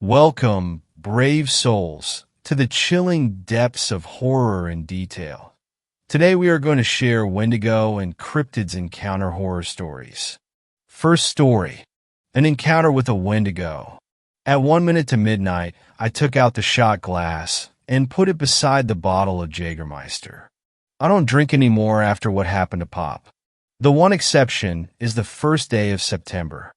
Welcome, brave souls, to the chilling depths of horror and detail. Today we are going to share Wendigo and cryptids encounter horror stories. First story, an encounter with a Wendigo. At 1 minute to midnight, I took out the shot glass and put it beside the bottle of Jägermeister. I don't drink anymore after what happened to Pop. The one exception is the first day of September.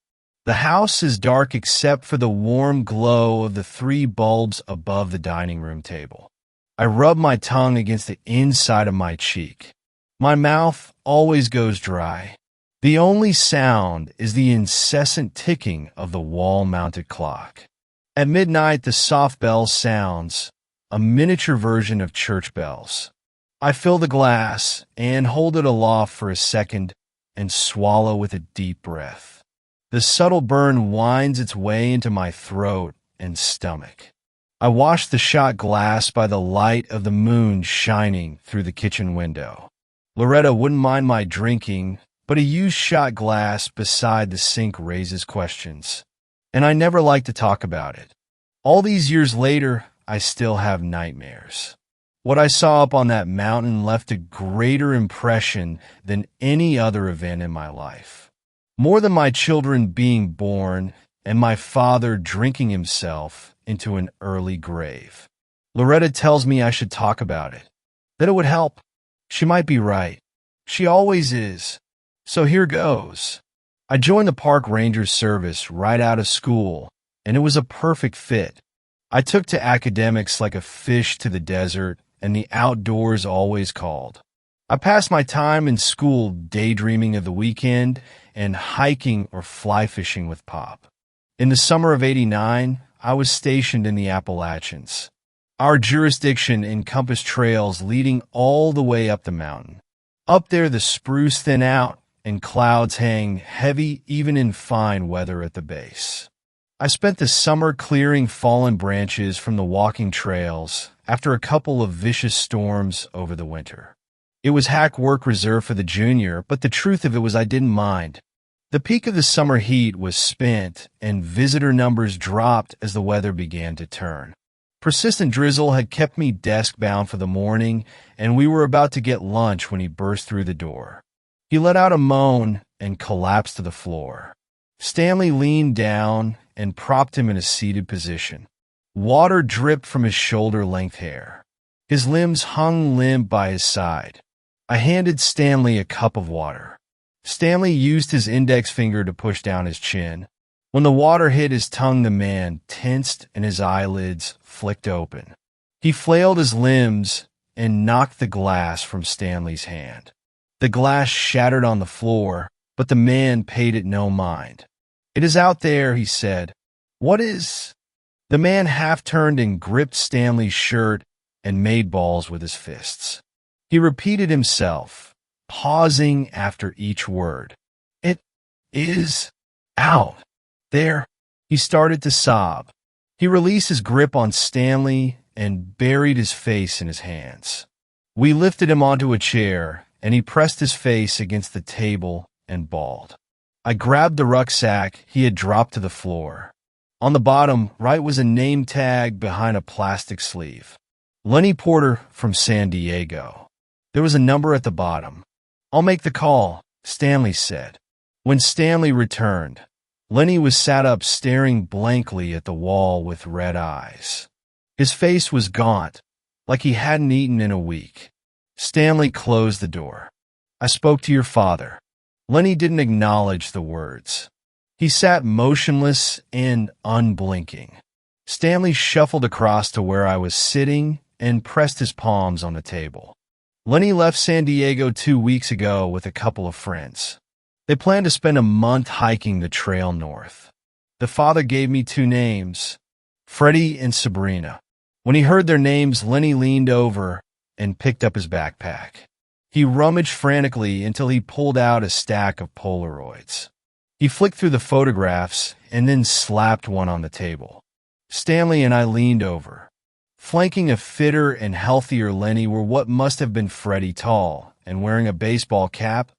The house is dark except for the warm glow of the 3 bulbs above the dining room table. I rub my tongue against the inside of my cheek. My mouth always goes dry. The only sound is the incessant ticking of the wall-mounted clock. At midnight, the soft bell sounds, a miniature version of church bells. I fill the glass and hold it aloft for a second and swallow with a deep breath. The subtle burn winds its way into my throat and stomach. I wash the shot glass by the light of the moon shining through the kitchen window. Loretta wouldn't mind my drinking, but a used shot glass beside the sink raises questions, and I never like to talk about it. All these years later, I still have nightmares. What I saw up on that mountain left a greater impression than any other event in my life. More than my children being born and my father drinking himself into an early grave. Loretta tells me I should talk about it, that it would help. She might be right. She always is. So here goes. I joined the park ranger service right out of school, and it was a perfect fit. I took to academics like a fish to the desert, and the outdoors always called. I passed my time in school daydreaming of the weekend and hiking or fly fishing with Pop. In the summer of '89, I was stationed in the Appalachians. Our jurisdiction encompassed trails leading all the way up the mountain. Up there, the spruce thin out and clouds hang heavy even in fine weather at the base. I spent the summer clearing fallen branches from the walking trails after a couple of vicious storms over the winter. It was hack work reserved for the junior, but the truth of it was I didn't mind. The peak of the summer heat was spent, and visitor numbers dropped as the weather began to turn. Persistent drizzle had kept me desk-bound for the morning, and we were about to get lunch when he burst through the door. He let out a moan and collapsed to the floor. Stanley leaned down and propped him in a seated position. Water dripped from his shoulder-length hair. His limbs hung limp by his side. I handed Stanley a cup of water. Stanley used his index finger to push down his chin. When the water hit his tongue, the man tensed and his eyelids flicked open. He flailed his limbs and knocked the glass from Stanley's hand. The glass shattered on the floor, but the man paid it no mind. "It is out there," he said. "What is—" The man half turned and gripped Stanley's shirt and made balls with his fists. He repeated himself, pausing after each word. "It is out there." He started to sob. He released his grip on Stanley and buried his face in his hands. We lifted him onto a chair, and he pressed his face against the table and bawled. I grabbed the rucksack he had dropped to the floor. On the bottom right was a name tag behind a plastic sleeve. Lenny Porter from San Diego. There was a number at the bottom. "I'll make the call," Stanley said. When Stanley returned, Lenny was sat up staring blankly at the wall with red eyes. His face was gaunt, like he hadn't eaten in a week. Stanley closed the door. "I spoke to your father." Lenny didn't acknowledge the words. He sat motionless and unblinking. Stanley shuffled across to where I was sitting and pressed his palms on the table. Lenny left San Diego 2 weeks ago with a couple of friends. They planned to spend a month hiking the trail north. The father gave me 2 names, Freddie and Sabrina. When he heard their names, Lenny leaned over and picked up his backpack. He rummaged frantically until he pulled out a stack of Polaroids. He flicked through the photographs and then slapped one on the table. Stanley and I leaned over. Flanking a fitter and healthier Lenny were what must have been Freddie, tall and wearing a baseball cap,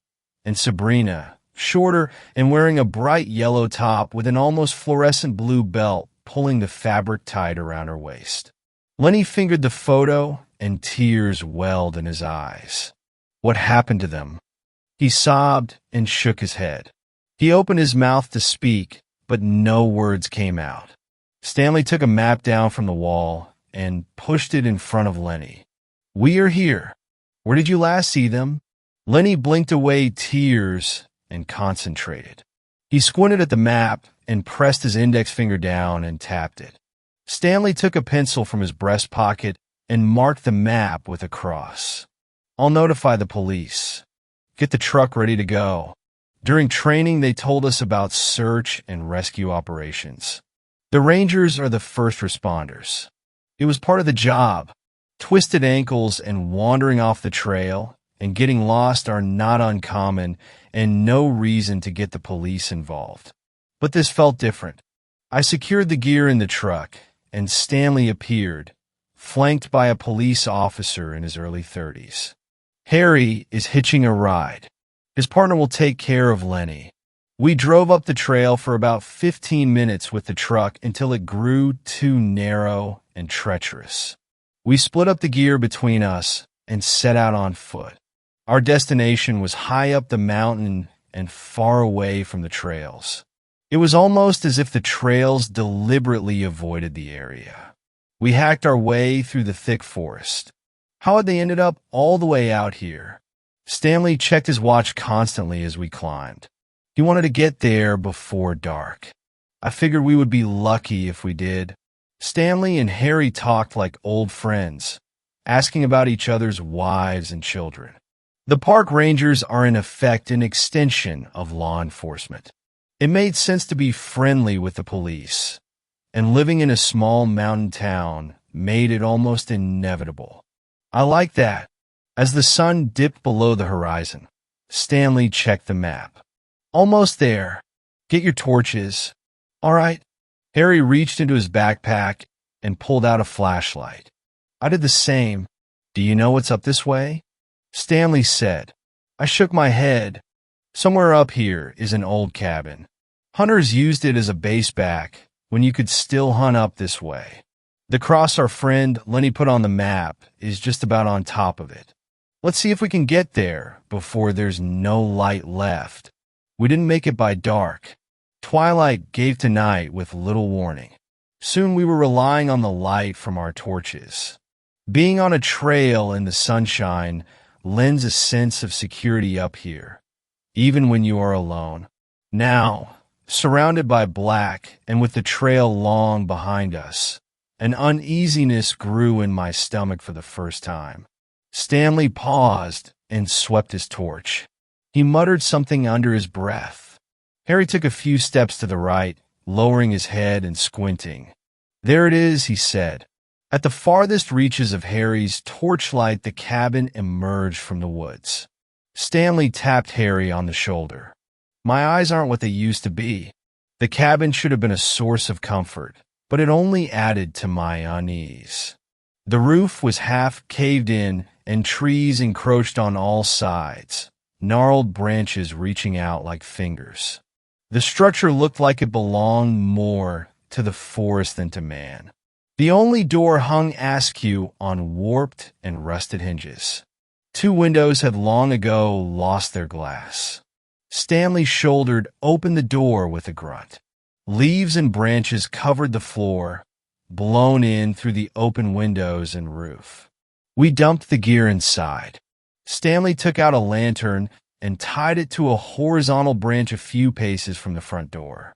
and Sabrina, shorter and wearing a bright yellow top with an almost fluorescent blue belt pulling the fabric tight around her waist. Lenny fingered the photo, and tears welled in his eyes. What happened to them? He sobbed and shook his head. He opened his mouth to speak, but no words came out. Stanley took a map down from the wall and pushed it in front of Lenny. "We are here. Where did you last see them?" Lenny blinked away tears and concentrated. He squinted at the map and pressed his index finger down and tapped it. Stanley took a pencil from his breast pocket and marked the map with a cross. "I'll notify the police. Get the truck ready to go." During training, they told us about search and rescue operations. The Rangers are the first responders. It was part of the job. Twisted ankles and wandering off the trail and getting lost are not uncommon and no reason to get the police involved. But this felt different. I secured the gear in the truck, and Stanley appeared, flanked by a police officer in his early 30s. Harry is hitching a ride. His partner will take care of Lenny. We drove up the trail for about 15 minutes with the truck until it grew too narrow and treacherous. We split up the gear between us and set out on foot. Our destination was high up the mountain and far away from the trails. It was almost as if the trails deliberately avoided the area. We hacked our way through the thick forest. How had they ended up all the way out here? Stanley checked his watch constantly as we climbed. He wanted to get there before dark. I figured we would be lucky if we did. Stanley and Harry talked like old friends, asking about each other's wives and children. The park rangers are in effect an extension of law enforcement. It made sense to be friendly with the police, and living in a small mountain town made it almost inevitable. I like that. As the sun dipped below the horizon, Stanley checked the map. "Almost there. Get your torches." "All right." Harry reached into his backpack and pulled out a flashlight. I did the same. "Do you know what's up this way?" Stanley said. I shook my head. "Somewhere up here is an old cabin. Hunters used it as a base back when you could still hunt up this way. The cross our friend Lenny put on the map is just about on top of it. Let's see if we can get there before there's no light left." We didn't make it by dark. Twilight gave to night with little warning. Soon we were relying on the light from our torches. Being on a trail in the sunshine lends a sense of security up here, even when you are alone. Now, surrounded by black and with the trail long behind us, an uneasiness grew in my stomach for the first time. Stanley paused and swept his torch. He muttered something under his breath. Harry took a few steps to the right, lowering his head and squinting. "There it is," he said. At the farthest reaches of Harry's torchlight, the cabin emerged from the woods. Stanley tapped Harry on the shoulder. "My eyes aren't what they used to be." The cabin should have been a source of comfort, but it only added to my unease. The roof was half caved in, and trees encroached on all sides, gnarled branches reaching out like fingers. The structure looked like it belonged more to the forest than to man. The only door hung askew on warped and rusted hinges. 2 windows had long ago lost their glass. Stanley shouldered open the door with a grunt. Leaves and branches covered the floor, blown in through the open windows and roof. We dumped the gear inside. Stanley took out a lantern and tied it to a horizontal branch a few paces from the front door.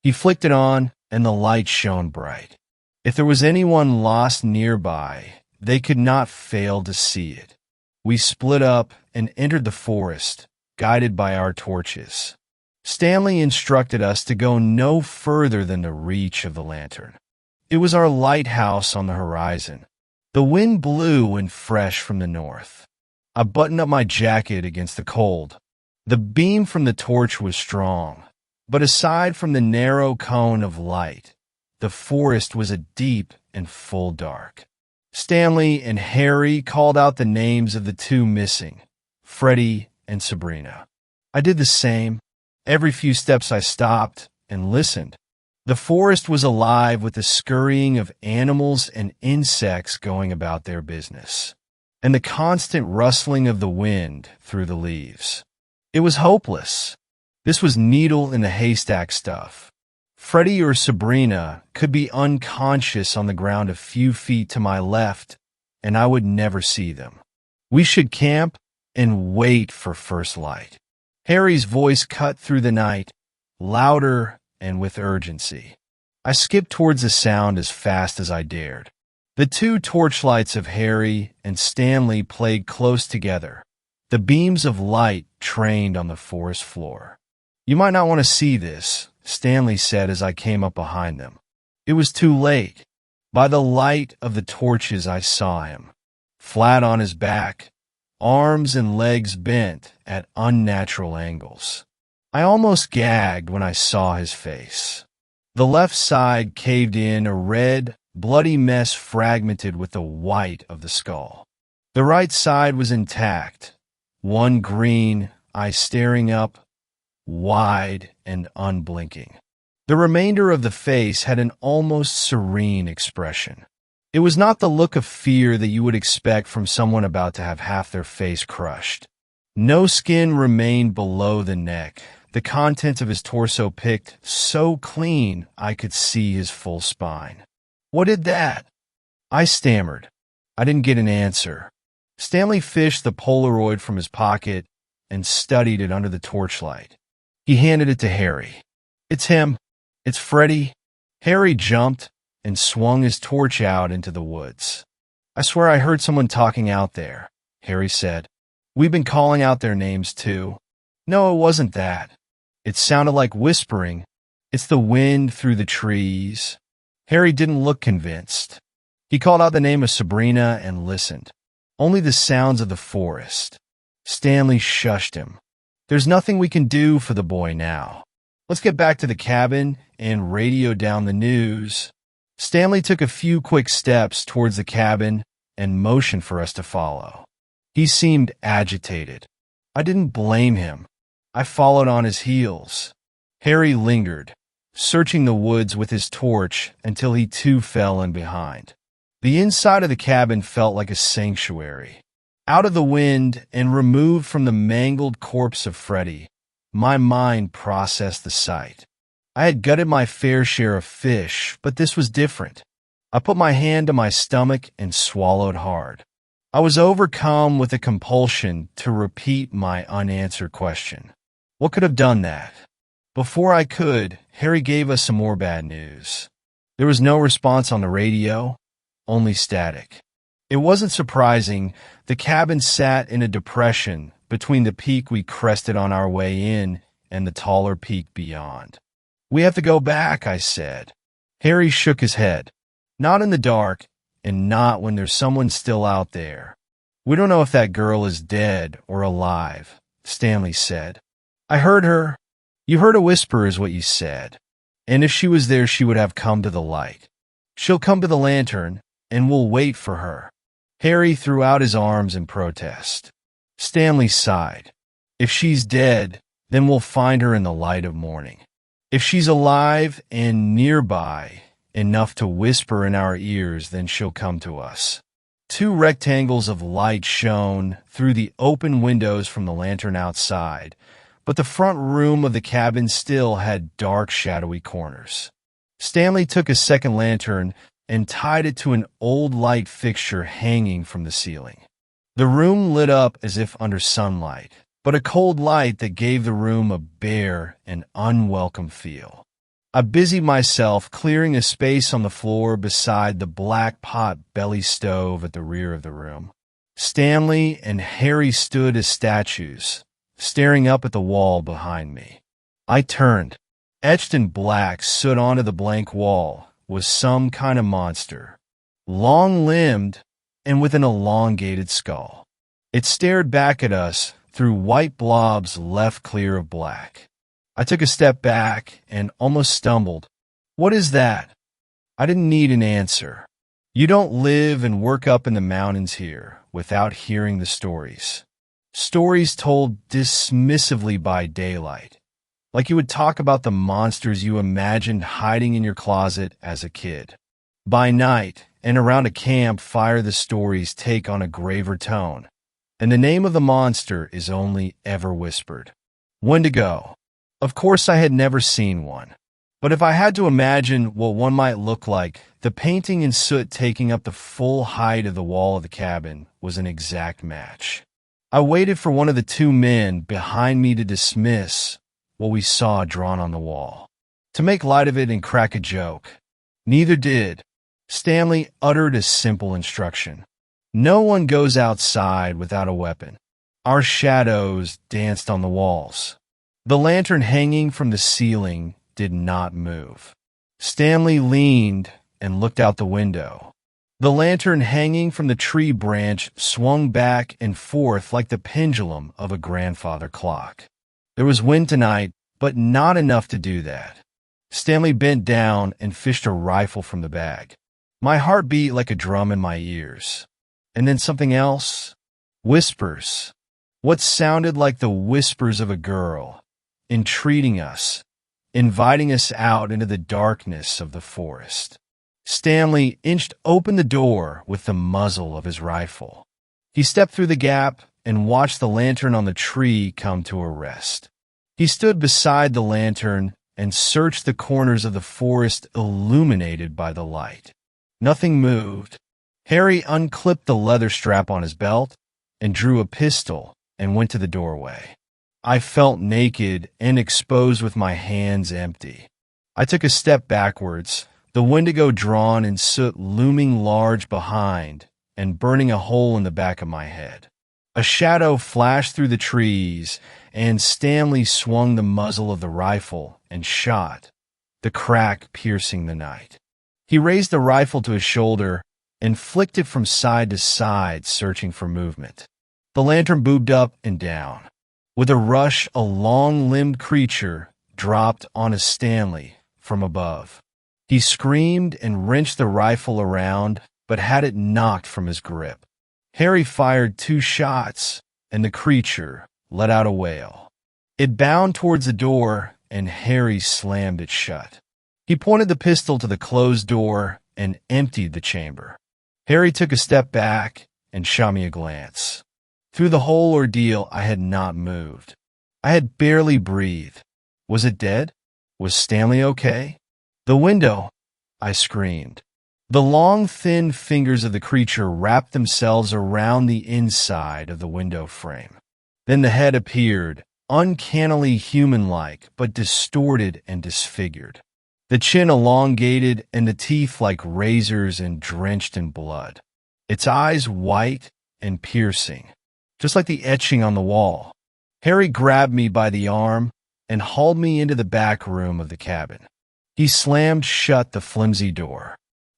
He flicked it on, and the light shone bright. If there was anyone lost nearby, they could not fail to see it. We split up and entered the forest, guided by our torches. Stanley instructed us to go no further than the reach of the lantern. It was our lighthouse on the horizon. The wind blew and fresh from the north. I buttoned up my jacket against the cold. The beam from the torch was strong, but aside from the narrow cone of light, the forest was a deep and full dark. Stanley and Harry called out the names of the 2 missing, Freddie and Sabrina. I did the same. Every few steps I stopped and listened. The forest was alive with the scurrying of animals and insects going about their business, and the constant rustling of the wind through the leaves. It was hopeless. This was needle in the haystack stuff. Freddie or Sabrina could be unconscious on the ground a few feet to my left, and I would never see them. We should camp and wait for first light. Harry's voice cut through the night, louder and with urgency. I skipped towards the sound as fast as I dared. The two torchlights of Harry and Stanley played close together, the beams of light trained on the forest floor. "You might not want to see this," Stanley said as I came up behind them. It was too late. By the light of the torches I saw him, flat on his back, arms and legs bent at unnatural angles. I almost gagged when I saw his face. The left side caved in, a red, bloody mess fragmented with the white of the skull. The right side was intact, one green eye staring up, wide and unblinking. The remainder of the face had an almost serene expression. It was not the look of fear that you would expect from someone about to have half their face crushed. No skin remained below the neck, the contents of his torso picked so clean I could see his full spine. "What did that?" I stammered. I didn't get an answer. Stanley fished the Polaroid from his pocket and studied it under the torchlight. He handed it to Harry. "It's him. It's Freddie." Harry jumped and swung his torch out into the woods. "I swear I heard someone talking out there," Harry said. "We've been calling out their names too." "No, it wasn't that. It sounded like whispering. It's the wind through the trees." Harry didn't look convinced. He called out the name of Sabrina and listened. Only the sounds of the forest. Stanley shushed him. "There's nothing we can do for the boy now. Let's get back to the cabin and radio down the news." Stanley took a few quick steps towards the cabin and motioned for us to follow. He seemed agitated. I didn't blame him. I followed on his heels. Harry lingered, searching the woods with his torch until he too fell in behind. The inside of the cabin felt like a sanctuary. Out of the wind and removed from the mangled corpse of Freddie, my mind processed the sight. I had gutted my fair share of fish, but this was different. I put my hand to my stomach and swallowed hard. I was overcome with a compulsion to repeat my unanswered question. What could have done that? Before I could, Harry gave us some more bad news. There was no response on the radio, only static. It wasn't surprising. The cabin sat in a depression between the peak we crested on our way in and the taller peak beyond. "We have to go back," I said. Harry shook his head. "Not in the dark, and not when there's someone still out there. We don't know if that girl is dead or alive," Stanley said. "I heard her." "You heard a whisper is what you said. And if she was there, she would have come to the light. She'll come to the lantern, and we'll wait for her." Harry threw out his arms in protest. Stanley sighed. "If she's dead, then we'll find her in the light of morning. If she's alive and nearby enough to whisper in our ears, then she'll come to us." Two rectangles of light shone through the open windows from the lantern outside, but the front room of the cabin still had dark, shadowy corners. Stanley took a second lantern and tied it to an old light fixture hanging from the ceiling. The room lit up as if under sunlight, but a cold light that gave the room a bare and unwelcome feel. I busied myself clearing a space on the floor beside the black pot belly stove at the rear of the room. Stanley and Harry stood as statues, staring up at the wall behind me. I turned. Etched in black stood onto the blank wall was some kind of monster, long-limbed and with an elongated skull. It stared back at us through white blobs left clear of black. I took a step back and almost stumbled. "What is that?" I didn't need an answer. You don't live and work up in the mountains here without hearing the stories. Stories told dismissively by daylight, like you would talk about the monsters you imagined hiding in your closet as a kid. By night, and around a campfire, the stories take on a graver tone, and the name of the monster is only ever whispered. Wendigo. Of course, I had never seen one. But if I had to imagine what one might look like, the painting in soot taking up the full height of the wall of the cabin was an exact match. I waited for one of the two men behind me to dismiss what we saw drawn on the wall, to make light of it and crack a joke. Neither did. Stanley uttered a simple instruction. No one goes outside without a weapon. Our shadows danced on the walls. The lantern hanging from the ceiling did not move. Stanley leaned and looked out the window. The lantern hanging from the tree branch swung back and forth like the pendulum of a grandfather clock. There was wind tonight, but not enough to do that. Stanley bent down and fished a rifle from the bag. My heart beat like a drum in my ears. And then something else. Whispers. What sounded like the whispers of a girl, entreating us, inviting us out into the darkness of the forest. Stanley inched open the door with the muzzle of his rifle. He stepped through the gap and watched the lantern on the tree come to a rest. He stood beside the lantern and searched the corners of the forest illuminated by the light. Nothing moved. Harry unclipped the leather strap on his belt and drew a pistol and went to the doorway. I felt naked and exposed with my hands empty. I took a step backwards, the Wendigo drawn in soot looming large behind and burning a hole in the back of my head. A shadow flashed through the trees, and Stanley swung the muzzle of the rifle and shot, the crack piercing the night. He raised the rifle to his shoulder and flicked it from side to side, searching for movement. The lantern bobbed up and down. With a rush, a long-limbed creature dropped onto Stanley from above. He screamed and wrenched the rifle around, but had it knocked from his grip. Harry fired 2 shots, and the creature let out a wail. It bounded towards the door, and Harry slammed it shut. He pointed the pistol to the closed door and emptied the chamber. Harry took a step back and shot me a glance. Through the whole ordeal, I had not moved. I had barely breathed. Was it dead? Was Stanley okay? The window, I screamed. The long, thin fingers of the creature wrapped themselves around the inside of the window frame. Then the head appeared, uncannily human-like, but distorted and disfigured. The chin elongated and the teeth like razors and drenched in blood. Its eyes white and piercing, just like the etching on the wall. Harry grabbed me by the arm and hauled me into the back room of the cabin. He slammed shut the flimsy door.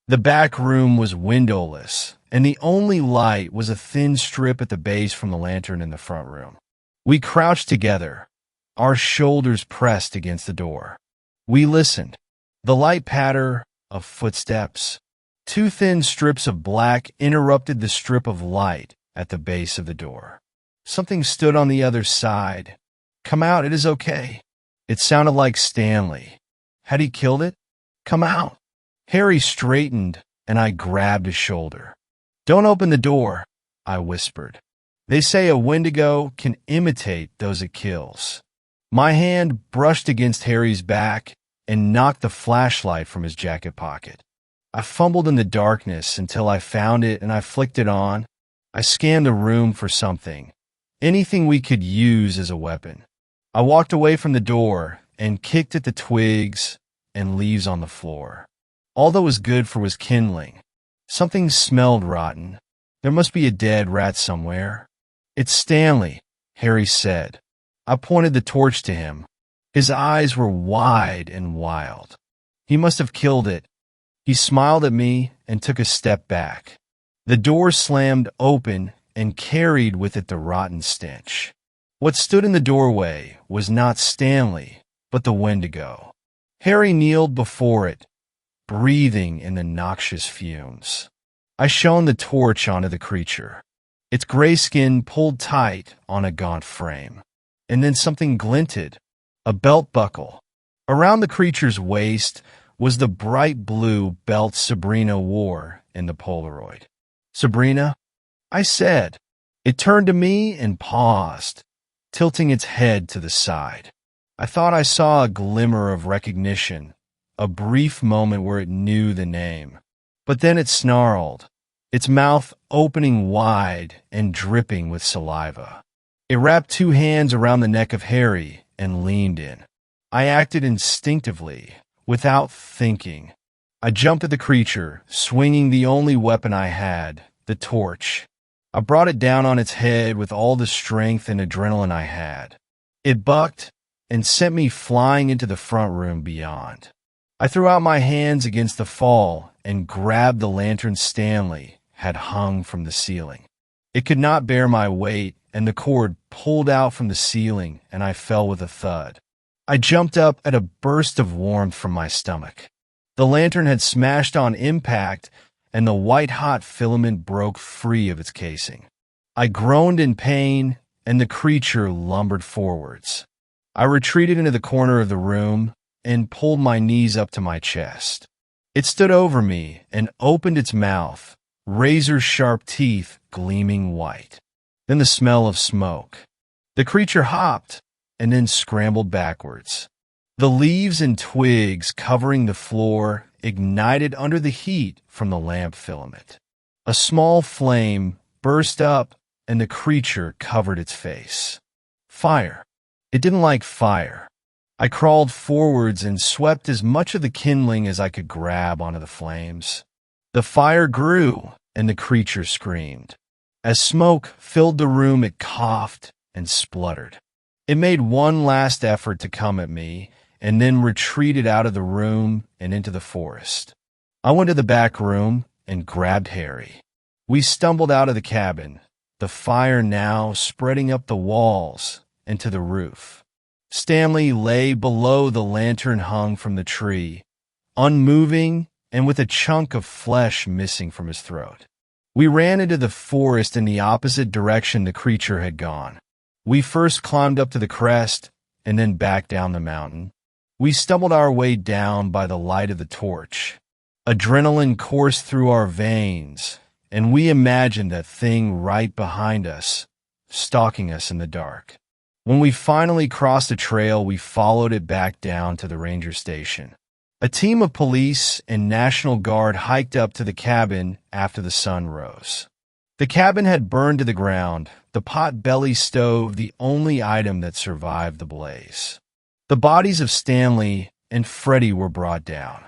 The back room was windowless, and the only light was a thin strip at the base from the lantern in the front room. We crouched together, our shoulders pressed against the door. We listened. The light patter of footsteps. 2 thin strips of black interrupted the strip of light at the base of the door. Something stood on the other side. "Come out, it is okay." It sounded like Stanley. Had he killed it? "Come out." Harry straightened, and I grabbed his shoulder. "Don't open the door," I whispered. "They say a Wendigo can imitate those it kills." My hand brushed against Harry's back and knocked the flashlight from his jacket pocket. I fumbled in the darkness until I found it and I flicked it on. I scanned the room for something, anything we could use as a weapon. I walked away from the door and kicked at the twigs and leaves on the floor. All that was good for was kindling. Something smelled rotten. There must be a dead rat somewhere. "It's Stanley," Harry said. I pointed the torch to him. His eyes were wide and wild. He must have killed it. He smiled at me and took a step back. The door slammed open and carried with it the rotten stench. What stood in the doorway was not Stanley, but the Wendigo. Harry kneeled before it, breathing in the noxious fumes. I shone the torch onto the creature. Its gray skin pulled tight on a gaunt frame. And then something glinted, a belt buckle. Around the creature's waist was the bright blue belt Sabrina wore in the Polaroid. "Sabrina?" I said. It turned to me and paused, tilting its head to the side. I thought I saw a glimmer of recognition, a brief moment where it knew the name. But then it snarled, its mouth opening wide and dripping with saliva. It wrapped two hands around the neck of Harry and leaned in. I acted instinctively, without thinking. I jumped at the creature, swinging the only weapon I had, the torch. I brought it down on its head with all the strength and adrenaline I had. It bucked and sent me flying into the front room beyond. I threw out my hands against the fall and grabbed the lantern Stanley had hung from the ceiling. It could not bear my weight, and the cord pulled out from the ceiling, and I fell with a thud. I jumped up at a burst of warmth from my stomach. The lantern had smashed on impact, and the white-hot filament broke free of its casing. I groaned in pain, and the creature lumbered forwards. I retreated into the corner of the room and pulled my knees up to my chest. It stood over me and opened its mouth, razor-sharp teeth gleaming white. Then the smell of smoke. The creature hopped and then scrambled backwards. The leaves and twigs covering the floor ignited under the heat from the lamp filament. A small flame burst up and the creature covered its face. Fire. It didn't like fire. I crawled forwards and swept as much of the kindling as I could grab onto the flames. The fire grew and the creature screamed. As smoke filled the room, it coughed and spluttered. It made one last effort to come at me and then retreated out of the room and into the forest. I went to the back room and grabbed Harry. We stumbled out of the cabin, the fire now spreading up the walls and to the roof. Stanley lay below the lantern hung from the tree, unmoving and with a chunk of flesh missing from his throat. We ran into the forest in the opposite direction the creature had gone. We first climbed up to the crest and then back down the mountain. We stumbled our way down by the light of the torch. Adrenaline coursed through our veins, and we imagined that thing right behind us, stalking us in the dark. When we finally crossed a trail, we followed it back down to the ranger station. A team of police and National Guard hiked up to the cabin after the sun rose. The cabin had burned to the ground, the pot-belly stove the only item that survived the blaze. The bodies of Stanley and Freddie were brought down.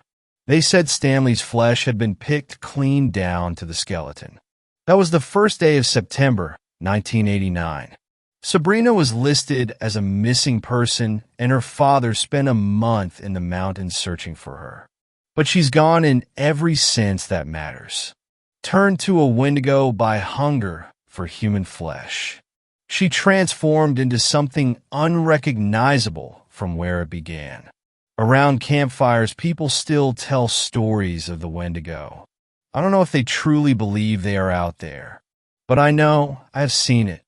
They said Stanley's flesh had been picked clean down to the skeleton. That was the first day of September, 1989. Sabrina was listed as a missing person, and her father spent a month in the mountains searching for her. But she's gone in every sense that matters. Turned to a Wendigo by hunger for human flesh. She transformed into something unrecognizable from where it began. Around campfires, people still tell stories of the Wendigo. I don't know if they truly believe they are out there, but I know I've seen it.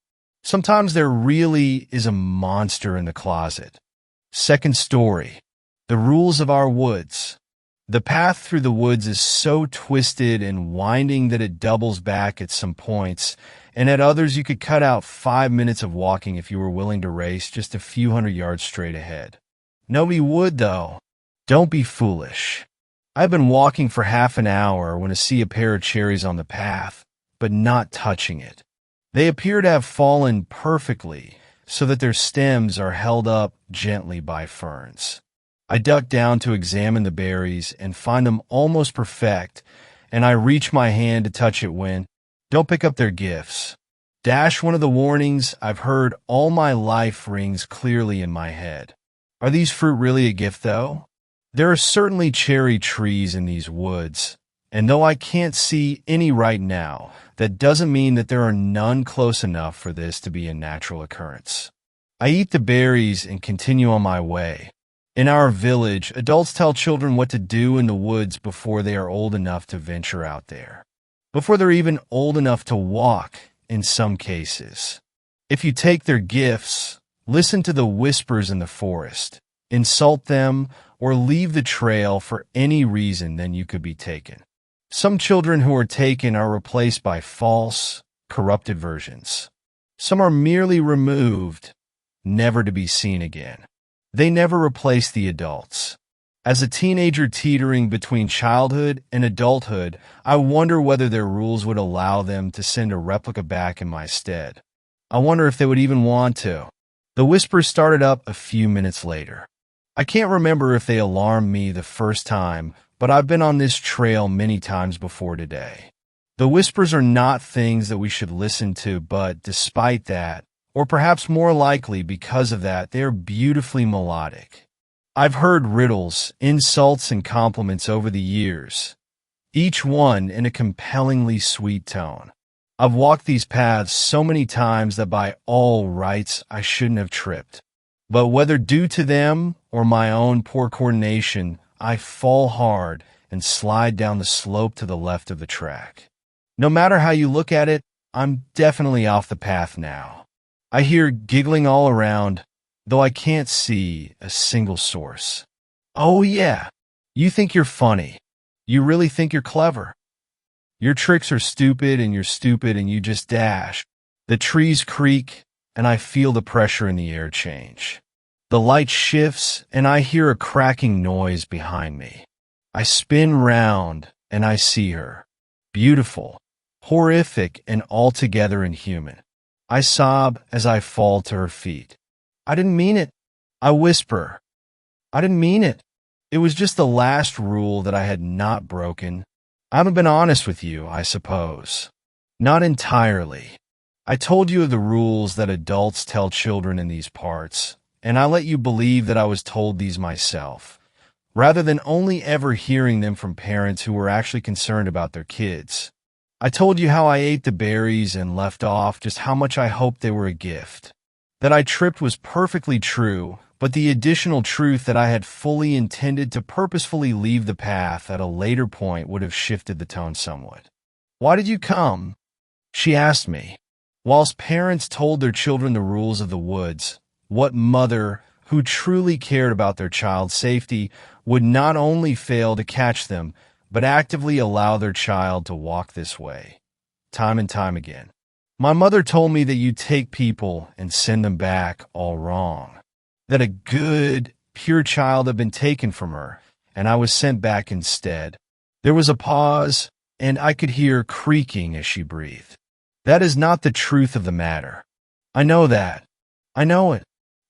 Sometimes there really is a monster in the closet. Second story. The rules of our woods. The path through the woods is so twisted and winding that it doubles back at some points, and at others you could cut out 5 minutes of walking if you were willing to race just a few hundred yards straight ahead. Nobody would, though. Don't be foolish. I've been walking for half an hour when I see a pair of cherries on the path, but not touching it. They appear to have fallen perfectly, so that their stems are held up gently by ferns. I duck down to examine the berries and find them almost perfect, and I reach my hand to touch it when, don't pick up their gifts. Dash one of the warnings I've heard all my life rings clearly in my head. Are these fruit really a gift, though? There are certainly cherry trees in these woods, and though I can't see any right now, that doesn't mean that there are none close enough for this to be a natural occurrence. I eat the berries and continue on my way. In our village, adults tell children what to do in the woods before they are old enough to venture out there. Before they're even old enough to walk, in some cases. If you take their gifts, Listen to the whispers in the forest. Insult them or leave the trail for any reason, then you could be taken. Some children who are taken are replaced by false, corrupted versions. Some are merely removed, never to be seen again. They never replace the adults. As a teenager teetering between childhood and adulthood, I wonder whether their rules would allow them to send a replica back in my stead. I wonder if they would even want to. The whispers started up a few minutes later. I can't remember if they alarmed me the first time, but I've been on this trail many times before today. The whispers are not things that we should listen to, but despite that, or perhaps more likely because of that, they are beautifully melodic. I've heard riddles, insults, and compliments over the years, each one in a compellingly sweet tone. I've walked these paths so many times that by all rights I shouldn't have tripped. But whether due to them or my own poor coordination, I fall hard and slide down the slope to the left of the track. No matter how you look at it, I'm definitely off the path now. I hear giggling all around, though I can't see a single source. Oh yeah, you think you're funny. You really think you're clever. Your tricks are stupid and you're stupid and you just dash. The trees creak and I feel the pressure in the air change. The light shifts and I hear a cracking noise behind me. I spin round and I see her. Beautiful, horrific, and altogether inhuman. I sob as I fall to her feet. I didn't mean it. I whisper. I didn't mean it. It was just the last rule that I had not broken. I haven't been honest with you, I suppose. Not entirely. I told you of the rules that adults tell children in these parts, and I let you believe that I was told these myself, rather than only ever hearing them from parents who were actually concerned about their kids. I told you how I ate the berries and left off just how much I hoped they were a gift. That I tripped was perfectly true, but the additional truth that I had fully intended to purposefully leave the path at a later point would have shifted the tone somewhat. Why did you come? She asked me. Whilst parents told their children the rules of the woods, what mother, who truly cared about their child's safety, would not only fail to catch them, but actively allow their child to walk this way, time and time again? My mother told me that you take people and send them back all wrong, that a good, pure child had been taken from her, and I was sent back instead. There was a pause, and I could hear creaking as she breathed. That is not the truth of the matter. I know that. I know it.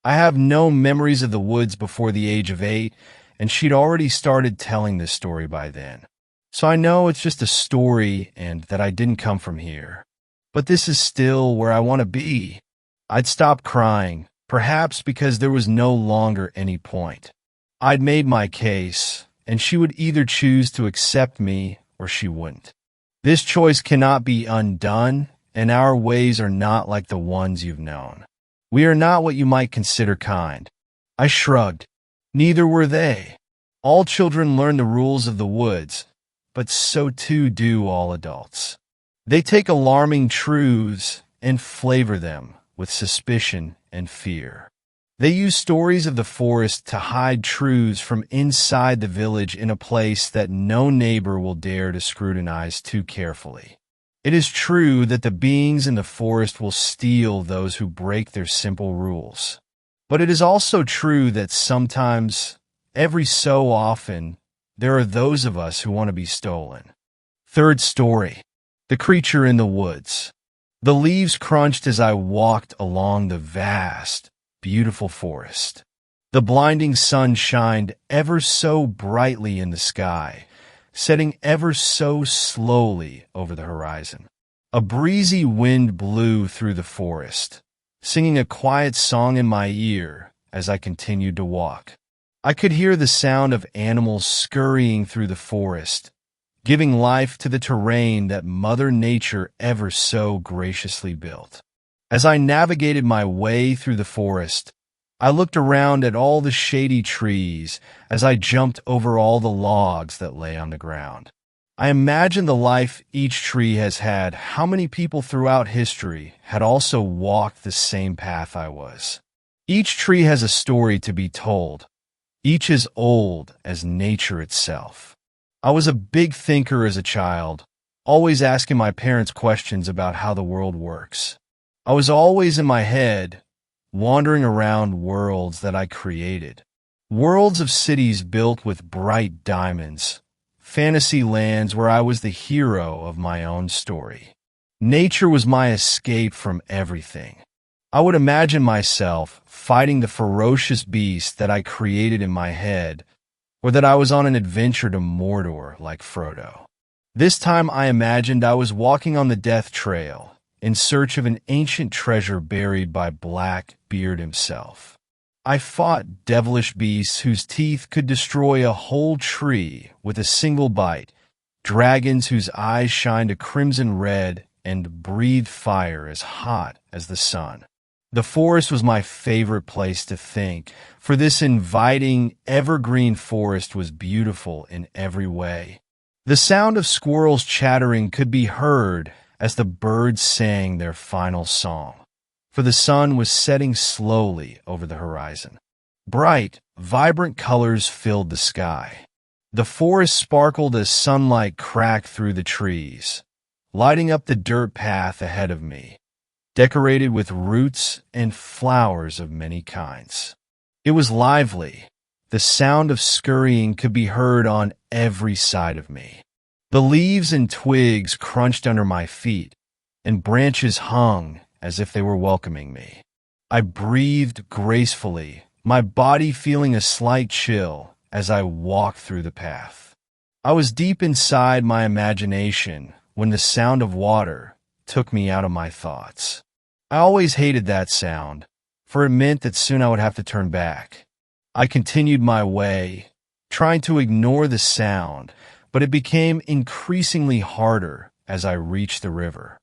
I have no memories of the woods before the age of 8, and she'd already started telling this story by then. So I know it's just a story and that I didn't come from here. But this is still where I want to be. I'd stop crying, perhaps because there was no longer any point. I'd made my case, and she would either choose to accept me or she wouldn't. This choice cannot be undone, and our ways are not like the ones you've known. We are not what you might consider kind. I shrugged. Neither were they. All children learn the rules of the woods, but so too do all adults. They take alarming truths and flavor them with suspicion and fear. They use stories of the forest to hide truths from inside the village in a place that no neighbor will dare to scrutinize too carefully. It is true that the beings in the forest will steal those who break their simple rules. But it is also true that sometimes, every so often, there are those of us who want to be stolen. Third story. The creature in the woods. The leaves crunched as I walked along the vast, beautiful forest. The blinding sun shined ever so brightly in the sky, setting ever so slowly over the horizon. A breezy wind blew through the forest, singing a quiet song in my ear as I continued to walk. I could hear the sound of animals scurrying through the forest, giving life to the terrain that Mother Nature ever so graciously built. As I navigated my way through the forest, I looked around at all the shady trees as I jumped over all the logs that lay on the ground. I imagined the life each tree has had, how many people throughout history had also walked the same path I was. Each tree has a story to be told, each as old as nature itself. I was a big thinker as a child, always asking my parents questions about how the world works. I was always in my head, wandering around worlds that I created. Worlds of cities built with bright diamonds, fantasy lands where I was the hero of my own story. Nature was my escape from everything. I would imagine myself fighting the ferocious beast that I created in my head, or that I was on an adventure to Mordor like Frodo. This time I imagined I was walking on the Death Trail in search of an ancient treasure buried by Blackbeard himself. I fought devilish beasts whose teeth could destroy a whole tree with a single bite, dragons whose eyes shined a crimson red and breathed fire as hot as the sun. The forest was my favorite place to think, for this inviting, evergreen forest was beautiful in every way. The sound of squirrels chattering could be heard as the birds sang their final song, for the sun was setting slowly over the horizon. Bright, vibrant colors filled the sky. The forest sparkled as sunlight cracked through the trees, lighting up the dirt path ahead of me, decorated with roots and flowers of many kinds. It was lively. The sound of scurrying could be heard on every side of me. The leaves and twigs crunched under my feet, and branches hung as if they were welcoming me. I breathed gracefully, my body feeling a slight chill as I walked through the path. I was deep inside my imagination when the sound of water took me out of my thoughts. I always hated that sound, for it meant that soon I would have to turn back. I continued my way, trying to ignore the sound, but it became increasingly harder as I reached the river.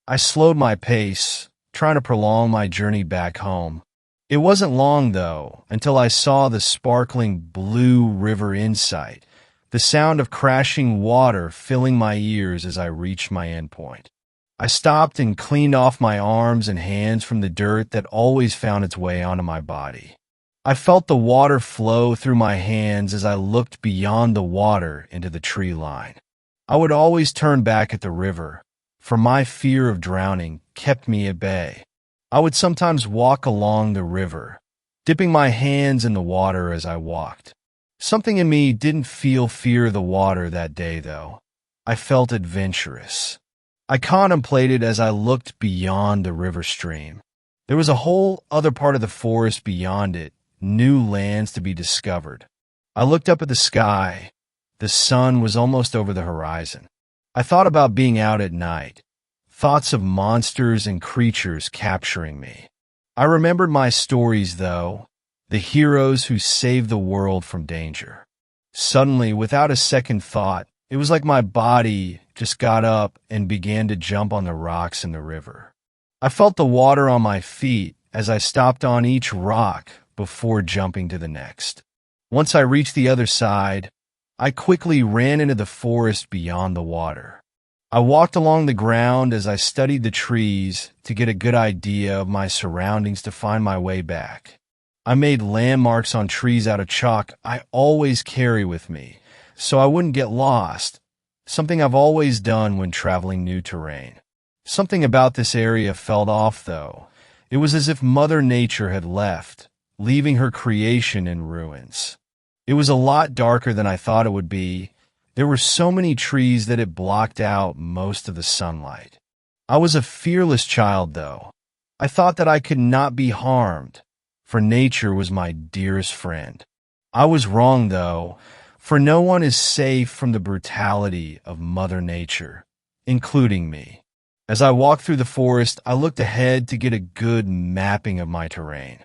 I slowed my pace, trying to prolong my journey back home. It wasn't long, though, until I saw the sparkling blue river in sight, the sound of crashing water filling my ears as I reached my endpoint. I stopped and cleaned off my arms and hands from the dirt that always found its way onto my body. I felt the water flow through my hands as I looked beyond the water into the tree line. I would always turn back at the river, for my fear of drowning kept me at bay. I would sometimes walk along the river, dipping my hands in the water as I walked. Something in me didn't feel fear of the water that day, though. I felt adventurous. I contemplated as I looked beyond the river stream. There was a whole other part of the forest beyond it, new lands to be discovered. I looked up at the sky. The sun was almost over the horizon. I thought about being out at night, thoughts of monsters and creatures capturing me. I remembered my stories, though, the heroes who saved the world from danger. Suddenly, without a second thought, it was like my body just got up and began to jump on the rocks in the river. I felt the water on my feet as I stopped on each rock before jumping to the next. Once I reached the other side, I quickly ran into the forest beyond the water. I walked along the ground as I studied the trees to get a good idea of my surroundings to find my way back. I made landmarks on trees out of chalk I always carry with me, so I wouldn't get lost, something I've always done when traveling new terrain. Something about this area felt off, though. It was as if Mother Nature had left, leaving her creation in ruins. It was a lot darker than I thought it would be. There were so many trees that it blocked out most of the sunlight. I was a fearless child, though. I thought that I could not be harmed, for nature was my dearest friend. I was wrong, though, for no one is safe from the brutality of Mother Nature, including me. As I walked through the forest, I looked ahead to get a good mapping of my terrain.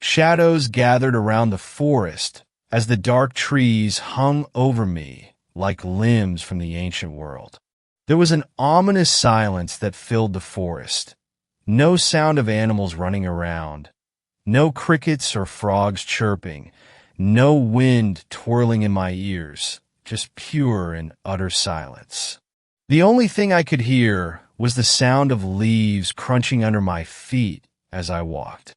Shadows gathered around the forest as the dark trees hung over me like limbs from the ancient world. There was an ominous silence that filled the forest. No sound of animals running around, no crickets or frogs chirping, no wind twirling in my ears, just pure and utter silence. The only thing I could hear was the sound of leaves crunching under my feet as I walked.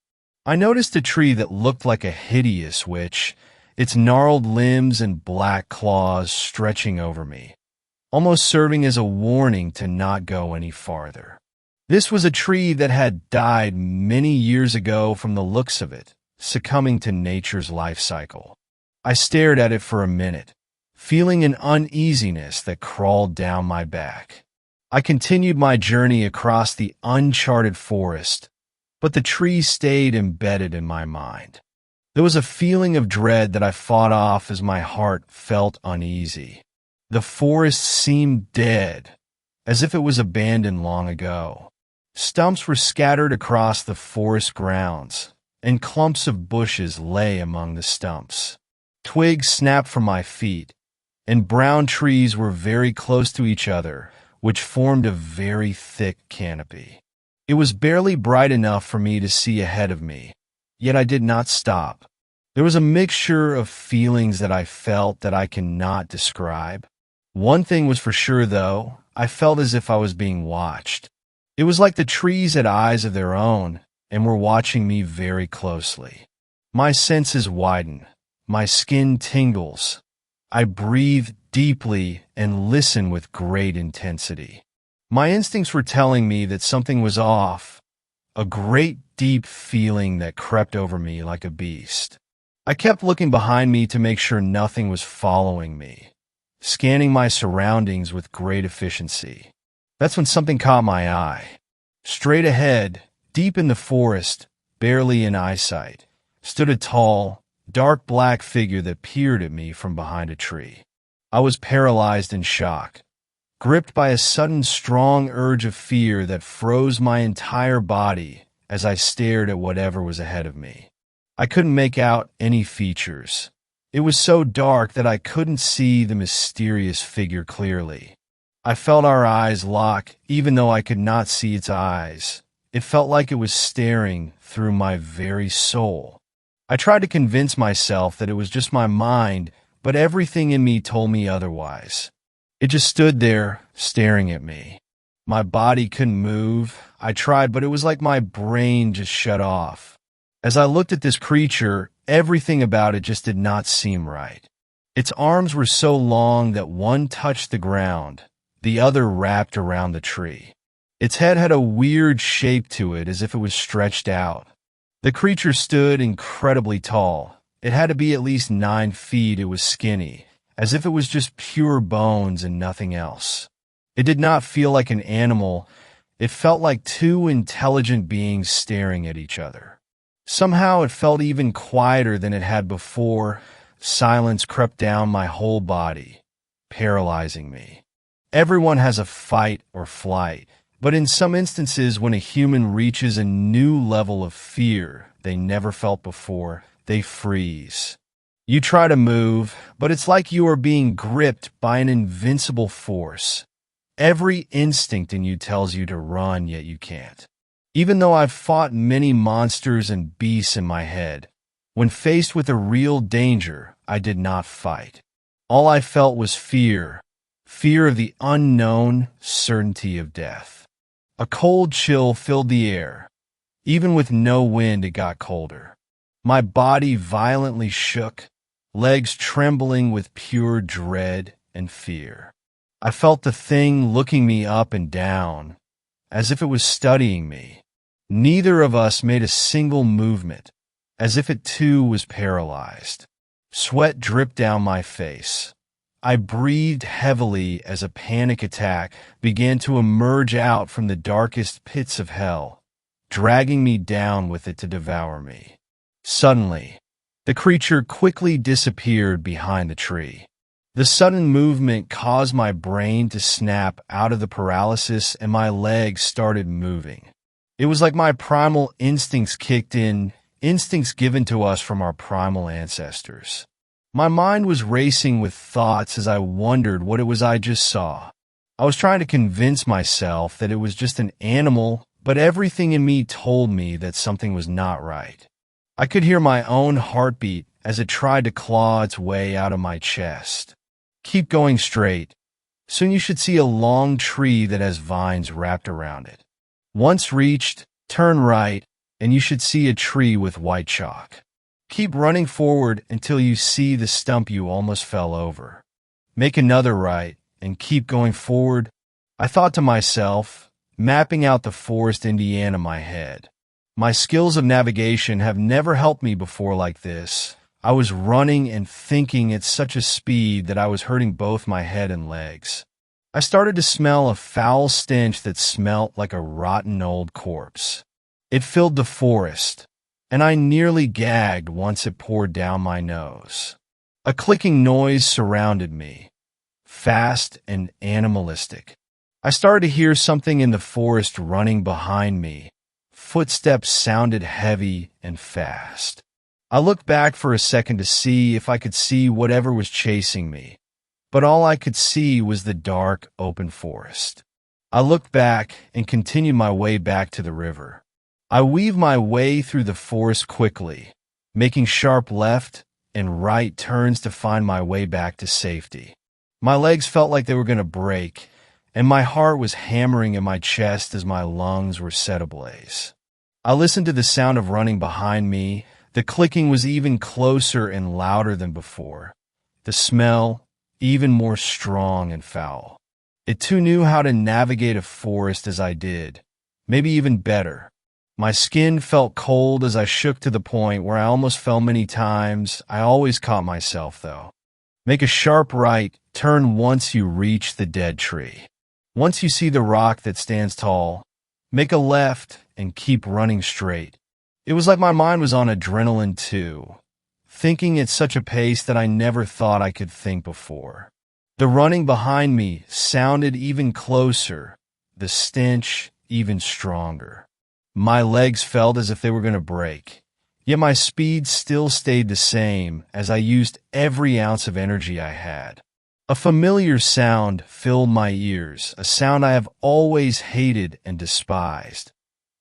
I noticed a tree that looked like a hideous witch, its gnarled limbs and black claws stretching over me, almost serving as a warning to not go any farther. This was a tree that had died many years ago from the looks of it, succumbing to nature's life cycle. I stared at it for a minute, feeling an uneasiness that crawled down my back. I continued my journey across the uncharted forest, but the tree stayed embedded in my mind. There was a feeling of dread that I fought off as my heart felt uneasy. The forest seemed dead, as if it was abandoned long ago. Stumps were scattered across the forest grounds, and clumps of bushes lay among the stumps. Twigs snapped from my feet, and brown trees were very close to each other, which formed a very thick canopy. It was barely bright enough for me to see ahead of me, yet I did not stop. There was a mixture of feelings that I felt that I cannot describe. One thing was for sure, though, I felt as if I was being watched. It was like the trees had eyes of their own and were watching me very closely. My senses widen. My skin tingles. I breathe deeply and listen with great intensity. My instincts were telling me that something was off, a great deep feeling that crept over me like a beast. I kept looking behind me to make sure nothing was following me, scanning my surroundings with great efficiency. That's when something caught my eye. Straight ahead, deep in the forest, barely in eyesight, stood a tall, dark black figure that peered at me from behind a tree. I was paralyzed in shock, gripped by a sudden strong urge of fear that froze my entire body as I stared at whatever was ahead of me. I couldn't make out any features. It was so dark that I couldn't see the mysterious figure clearly. I felt our eyes lock, even though I could not see its eyes. It felt like it was staring through my very soul. I tried to convince myself that it was just my mind, but everything in me told me otherwise. It just stood there, staring at me. My body couldn't move. I tried, but it was like my brain just shut off. As I looked at this creature, everything about it just did not seem right. Its arms were so long that one touched the ground, the other wrapped around the tree. Its head had a weird shape to it, as if it was stretched out. The creature stood incredibly tall. It had to be at least 9 feet. It was skinny, as if it was just pure bones and nothing else. It did not feel like an animal. It felt like two intelligent beings staring at each other. Somehow it felt even quieter than it had before. Silence crept down my whole body, paralyzing me. Everyone has a fight or flight, but in some instances when a human reaches a new level of fear they never felt before, they freeze. You try to move, but it's like you are being gripped by an invincible force. Every instinct in you tells you to run, yet you can't. Even though I've fought many monsters and beasts in my head, when faced with a real danger, I did not fight. All I felt was fear. Fear of the unknown, certainty of death. A cold chill filled the air. Even with no wind, it got colder. My body violently shook, legs trembling with pure dread and fear. I felt the thing looking me up and down, as if it was studying me. Neither of us made a single movement, as if it too was paralyzed. Sweat dripped down my face. I breathed heavily as a panic attack began to emerge out from the darkest pits of hell, dragging me down with it to devour me. Suddenly, the creature quickly disappeared behind the tree. The sudden movement caused my brain to snap out of the paralysis and my legs started moving. It was like my primal instincts kicked in, instincts given to us from our primal ancestors. My mind was racing with thoughts as I wondered what it was I just saw. I was trying to convince myself that it was just an animal, but everything in me told me that something was not right. I could hear my own heartbeat as it tried to claw its way out of my chest. Keep going straight. Soon you should see a long tree that has vines wrapped around it. Once reached, turn right, and you should see a tree with white chalk. Keep running forward until you see the stump you almost fell over. Make another right and keep going forward. I thought to myself, mapping out the forest Indiana in my head. My skills of navigation have never helped me before like this. I was running and thinking at such a speed that I was hurting both my head and legs. I started to smell a foul stench that smelt like a rotten old corpse. It filled the forest, and I nearly gagged once it poured down my nose. A clicking noise surrounded me, fast and animalistic. I started to hear something in the forest running behind me. Footsteps sounded heavy and fast. I looked back for a second to see if I could see whatever was chasing me, but all I could see was the dark, open forest. I looked back and continued my way back to the river. I weaved my way through the forest quickly, making sharp left and right turns to find my way back to safety. My legs felt like they were going to break, and my heart was hammering in my chest as my lungs were set ablaze. I listened to the sound of running behind me. The clicking was even closer and louder than before. The smell, even more strong and foul. It too knew how to navigate a forest as I did, maybe even better. My skin felt cold as I shook to the point where I almost fell many times. I always caught myself, though. Make a sharp right, turn once you reach the dead tree. Once you see the rock that stands tall, make a left and keep running straight. It was like my mind was on adrenaline too, thinking at such a pace that I never thought I could think before. The running behind me sounded even closer, the stench even stronger. My legs felt as if they were going to break, yet my speed still stayed the same as I used every ounce of energy I had. A familiar sound filled my ears, a sound I have always hated and despised.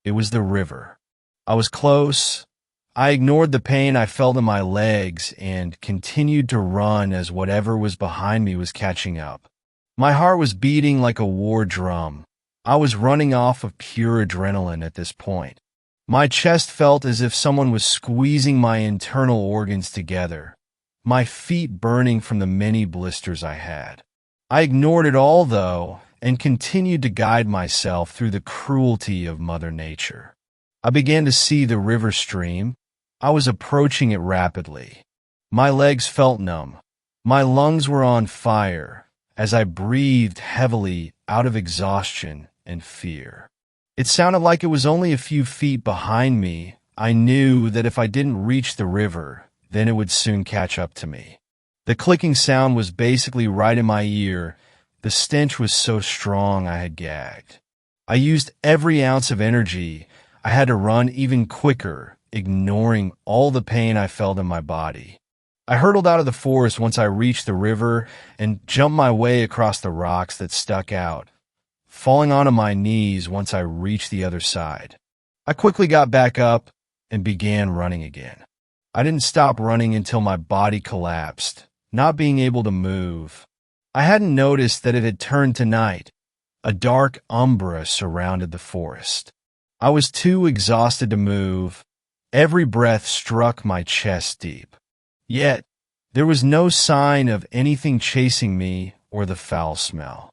It was the river. I was close. I ignored the pain I felt in my legs and continued to run as whatever was behind me was catching up. My heart was beating like a war drum. I was running off of pure adrenaline at this point. My chest felt as if someone was squeezing my internal organs together, my feet burning from the many blisters I had. I ignored it all, though, and continued to guide myself through the cruelty of Mother Nature. I began to see the river stream. I was approaching it rapidly. My legs felt numb. My lungs were on fire as I breathed heavily out of exhaustion and fear. It sounded like it was only a few feet behind me. I knew that if I didn't reach the river, then it would soon catch up to me. The clicking sound was basically right in my ear. The stench was so strong I had gagged. I used every ounce of energy. I had to run even quicker, ignoring all the pain I felt in my body. I hurtled out of the forest once I reached the river and jumped my way across the rocks that stuck out, falling onto my knees once I reached the other side. I quickly got back up and began running again. I didn't stop running until my body collapsed, not being able to move. I hadn't noticed that it had turned to night. A dark umbra surrounded the forest. I was too exhausted to move. Every breath struck my chest deep. Yet, there was no sign of anything chasing me or the foul smell.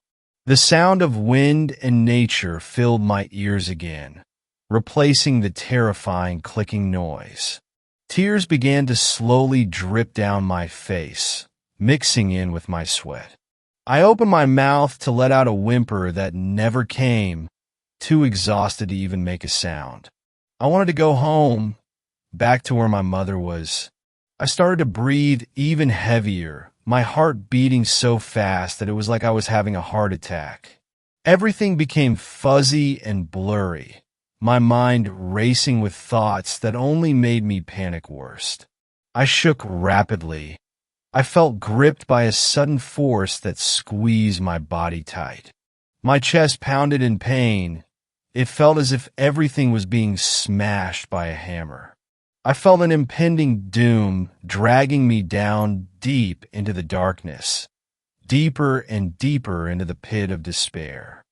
The sound of wind and nature filled my ears again, replacing the terrifying clicking noise. Tears began to slowly drip down my face, mixing in with my sweat. I opened my mouth to let out a whimper that never came, too exhausted to even make a sound. I wanted to go home, back to where my mother was. I started to breathe even heavier, my heart beating so fast that it was like I was having a heart attack. Everything became fuzzy and blurry, my mind racing with thoughts that only made me panic worse. I shook rapidly. I felt gripped by a sudden force that squeezed my body tight. My chest pounded in pain. It felt as if everything was being smashed by a hammer. I felt an impending doom dragging me down deep into the darkness, deeper and deeper into the pit of despair.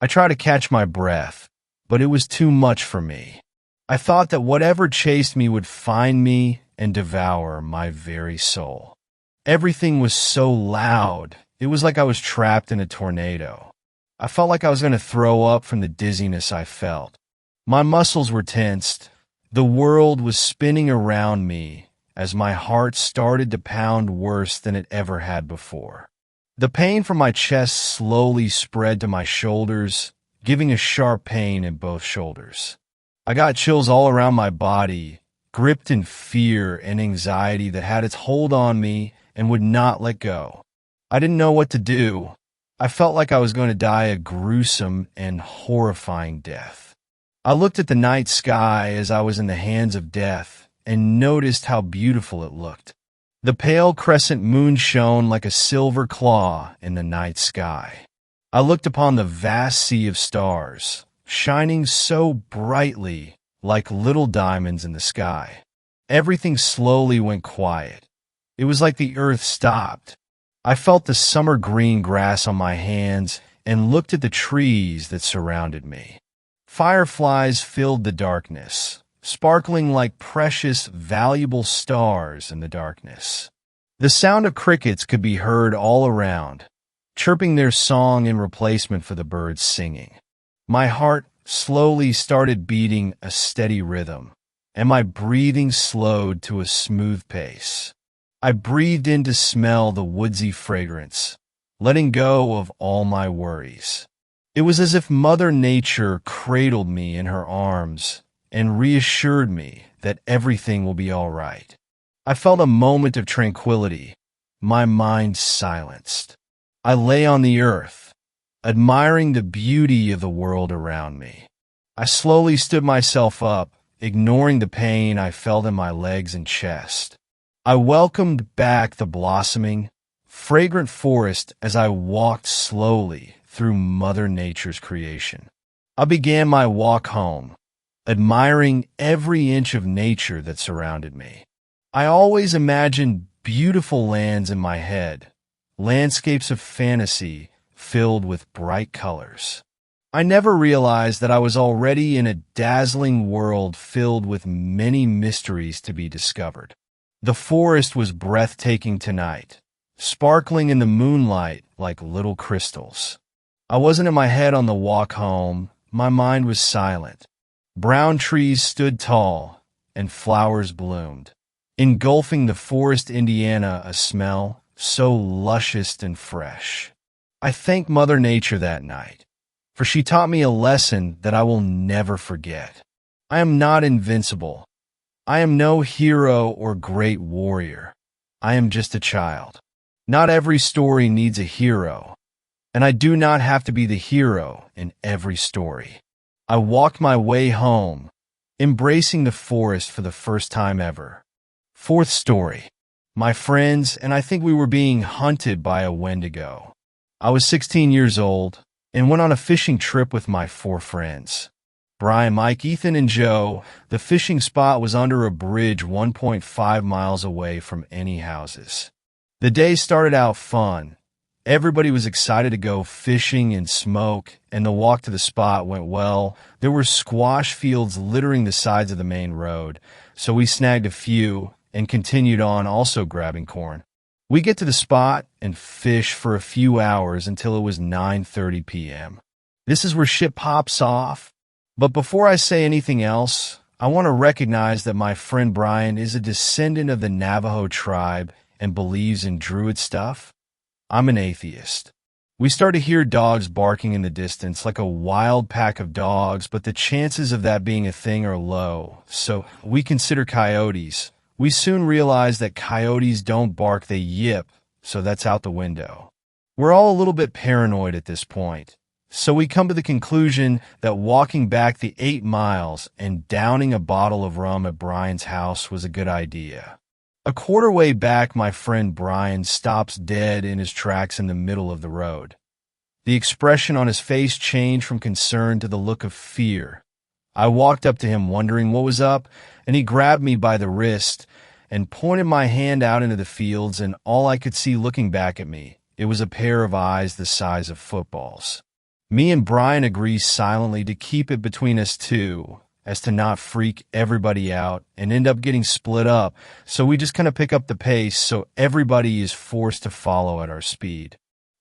I tried to catch my breath, but it was too much for me. I thought that whatever chased me would find me and devour my very soul. Everything was so loud. It was like I was trapped in a tornado. I felt like I was going to throw up from the dizziness I felt. My muscles were tensed. The world was spinning around me as my heart started to pound worse than it ever had before. The pain from my chest slowly spread to my shoulders, giving a sharp pain in both shoulders. I got chills all around my body, gripped in fear and anxiety that had its hold on me and would not let go. I didn't know what to do. I felt like I was going to die a gruesome and horrifying death. I looked at the night sky as I was in the hands of death and noticed how beautiful it looked. The pale crescent moon shone like a silver claw in the night sky. I looked upon the vast sea of stars, shining so brightly like little diamonds in the sky. Everything slowly went quiet. It was like the earth stopped. I felt the summer green grass on my hands and looked at the trees that surrounded me. Fireflies filled the darkness, sparkling like precious, valuable stars in the darkness. The sound of crickets could be heard all around, chirping their song in replacement for the birds singing. My heart slowly started beating a steady rhythm, and my breathing slowed to a smooth pace. I breathed in to smell the woodsy fragrance, letting go of all my worries. It was as if Mother Nature cradled me in her arms and reassured me that everything will be all right. I felt a moment of tranquility, my mind silenced. I lay on the earth, admiring the beauty of the world around me. I slowly stood myself up, ignoring the pain I felt in my legs and chest. I welcomed back the blossoming, fragrant forest as I walked slowly through Mother Nature's creation. I began my walk home, admiring every inch of nature that surrounded me. I always imagined beautiful lands in my head, landscapes of fantasy filled with bright colors. I never realized that I was already in a dazzling world filled with many mysteries to be discovered. The forest was breathtaking tonight, sparkling in the moonlight like little crystals. I wasn't in my head on the walk home. My mind was silent. Brown trees stood tall, and flowers bloomed, engulfing the forest Indiana a smell so luscious and fresh. I thanked Mother Nature that night, for she taught me a lesson that I will never forget. I am not invincible. I am no hero or great warrior. I am just a child. Not every story needs a hero, and I do not have to be the hero in every story. I walked my way home, embracing the forest for the first time ever. Fourth story. My friends and I think we were being hunted by a Wendigo. I was 16 years old and went on a fishing trip with my 4 friends. Brian, Mike, Ethan, and Joe. The fishing spot was under a bridge 1.5 miles away from any houses. The day started out fun. Everybody was excited to go fishing and smoke, and the walk to the spot went well. There were squash fields littering the sides of the main road, so we snagged a few and continued on, also grabbing corn. We get to the spot and fish for a few hours until it was 9:30 p.m. This is where shit pops off. But before I say anything else, I want to recognize that my friend Brian is a descendant of the Navajo tribe and believes in druid stuff. I'm an atheist. We start to hear dogs barking in the distance like a wild pack of dogs, but the chances of that being a thing are low, so we consider coyotes. We soon realize that coyotes don't bark, they yip, so that's out the window. We're all a little bit paranoid at this point, so we come to the conclusion that walking back the 8 miles and downing a bottle of rum at Brian's house was a good idea. A quarter way back, my friend Brian stops dead in his tracks in the middle of the road. The expression on his face changed from concern to the look of fear. I walked up to him wondering what was up, and he grabbed me by the wrist and pointed my hand out into the fields, and all I could see looking back at me, it was a pair of eyes the size of footballs. Me and Brian agree silently to keep it between us two, as to not freak everybody out and end up getting split up, so we just kind of pick up the pace so everybody is forced to follow at our speed.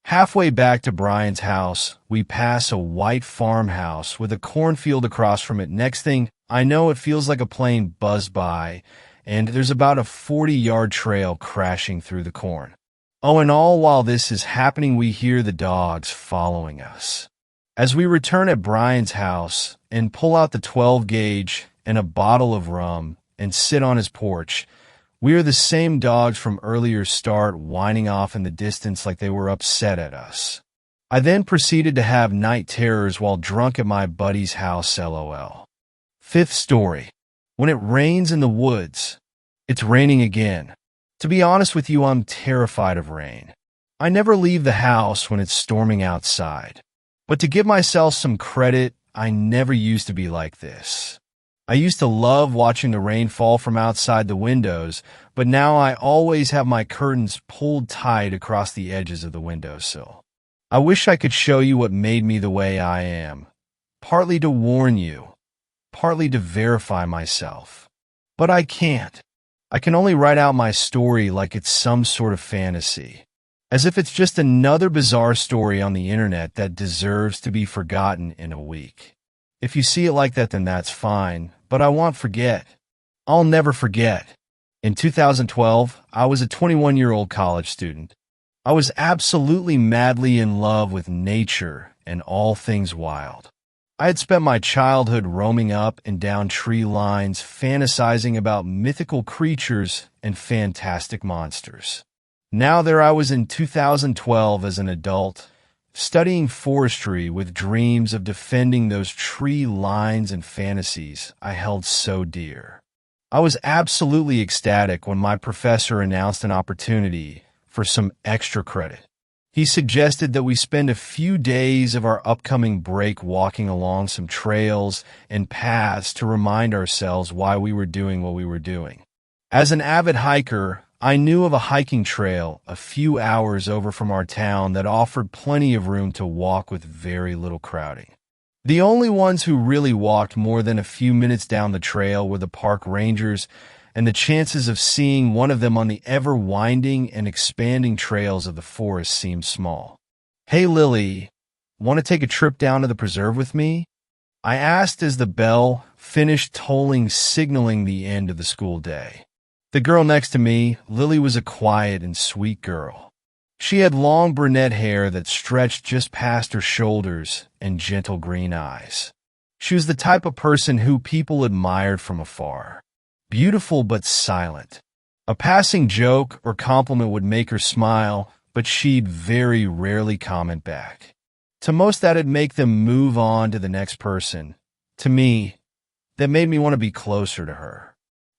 Halfway back to Brian's house, we pass a white farmhouse with a cornfield across from it. Next thing I know, it feels like a plane buzzed by, and there's about a 40-yard trail crashing through the corn. Oh, and all while this is happening, we hear the dogs following us. As we return at Brian's house and pull out the 12 gauge and a bottle of rum and sit on his porch, we are the same dogs from earlier start whining off in the distance like they were upset at us. I then proceeded to have night terrors while drunk at my buddy's house, LOL. Fifth story. When it rains in the woods, it's raining again. To be honest with you, I'm terrified of rain. I never leave the house when it's storming outside. But to give myself some credit, I never used to be like this. I used to love watching the rain fall from outside the windows, but now I always have my curtains pulled tight across the edges of the windowsill. I wish I could show you what made me the way I am, partly to warn you, partly to verify myself. But I can't. I can only write out my story like it's some sort of fantasy, as if it's just another bizarre story on the internet that deserves to be forgotten in a week. If you see it like that, then that's fine, but I won't forget. I'll never forget. In 2012, I was a 21-year-old college student. I was absolutely madly in love with nature and all things wild. I had spent my childhood roaming up and down tree lines, fantasizing about mythical creatures and fantastic monsters. Now there I was in 2012 as an adult, studying forestry with dreams of defending those tree lines and fantasies I held so dear. I was absolutely ecstatic when my professor announced an opportunity for some extra credit. He suggested that we spend a few days of our upcoming break walking along some trails and paths to remind ourselves why we were doing what we were doing. As an avid hiker, I knew of a hiking trail a few hours over from our town that offered plenty of room to walk with very little crowding. The only ones who really walked more than a few minutes down the trail were the park rangers, and the chances of seeing one of them on the ever-winding and expanding trails of the forest seemed small. "Hey, Lily, want to take a trip down to the preserve with me?" I asked as the bell finished tolling, signaling the end of the school day. The girl next to me, Lily, was a quiet and sweet girl. She had long brunette hair that stretched just past her shoulders and gentle green eyes. She was the type of person who people admired from afar. Beautiful but silent. A passing joke or compliment would make her smile, but she'd very rarely comment back. To most, that'd make them move on to the next person. To me, that made me want to be closer to her.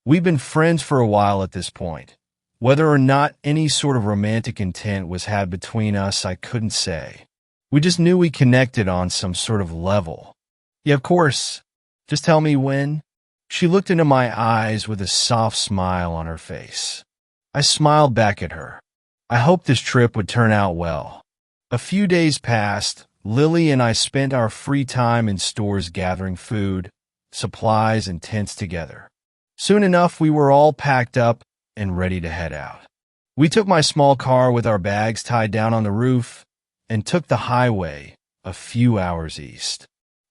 We'd been friends for a while at this point. Whether or not any sort of romantic intent was had between us, I couldn't say. We just knew we connected on some sort of level. "Yeah, of course. Just tell me when." She looked into my eyes with a soft smile on her face. I smiled back at her. I hoped this trip would turn out well. A few days passed. Lily and I spent our free time in stores gathering food, supplies, and tents together. Soon enough, we were all packed up and ready to head out. We took my small car with our bags tied down on the roof and took the highway a few hours east.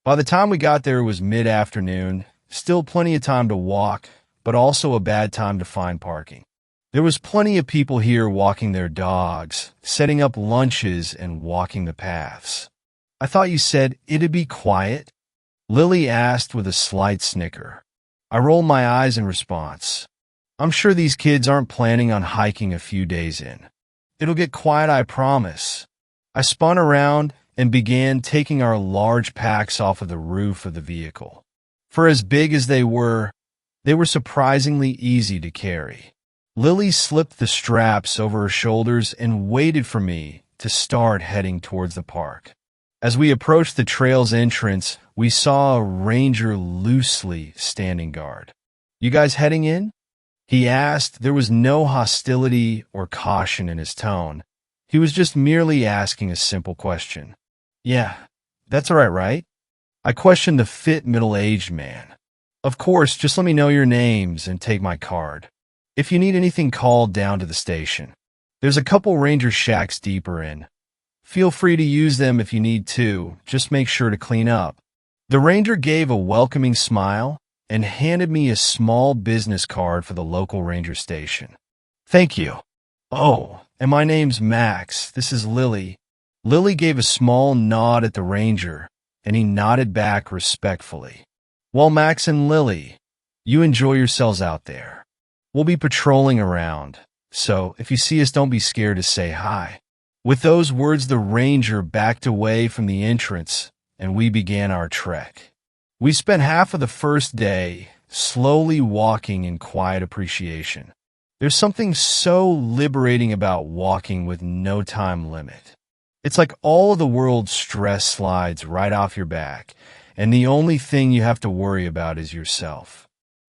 By the time we got there, it was mid-afternoon. Still plenty of time to walk, but also a bad time to find parking. There was plenty of people here walking their dogs, setting up lunches, and walking the paths. "I thought you said it'd be quiet?" Lily asked with a slight snicker. I rolled my eyes in response. "I'm sure these kids aren't planning on hiking a few days in. It'll get quiet, I promise." I spun around and began taking our large packs off of the roof of the vehicle. For as big as they were surprisingly easy to carry. Lily slipped the straps over her shoulders and waited for me to start heading towards the park. As we approached the trail's entrance, we saw a ranger loosely standing guard. "You guys heading in?" he asked. There was no hostility or caution in his tone. He was just merely asking a simple question. "Yeah, that's all right, right?" I questioned the fit middle-aged man. Of course, just let me know your names and take my card. If you need anything called down to the station. There's a couple ranger shacks deeper in. Feel free to use them if you need to, just make sure to clean up. The ranger gave a welcoming smile and handed me a small business card for the local ranger station. Thank you. Oh, and my name's Max. This is Lily. Lily gave a small nod at the ranger, and he nodded back respectfully. Well, Max and Lily, you enjoy yourselves out there. We'll be patrolling around, so if you see us, don't be scared to say hi. With those words, the ranger backed away from the entrance, and we began our trek. We spent half of the first day slowly walking in quiet appreciation. There's something so liberating about walking with no time limit. It's like all of the world's stress slides right off your back, and the only thing you have to worry about is yourself.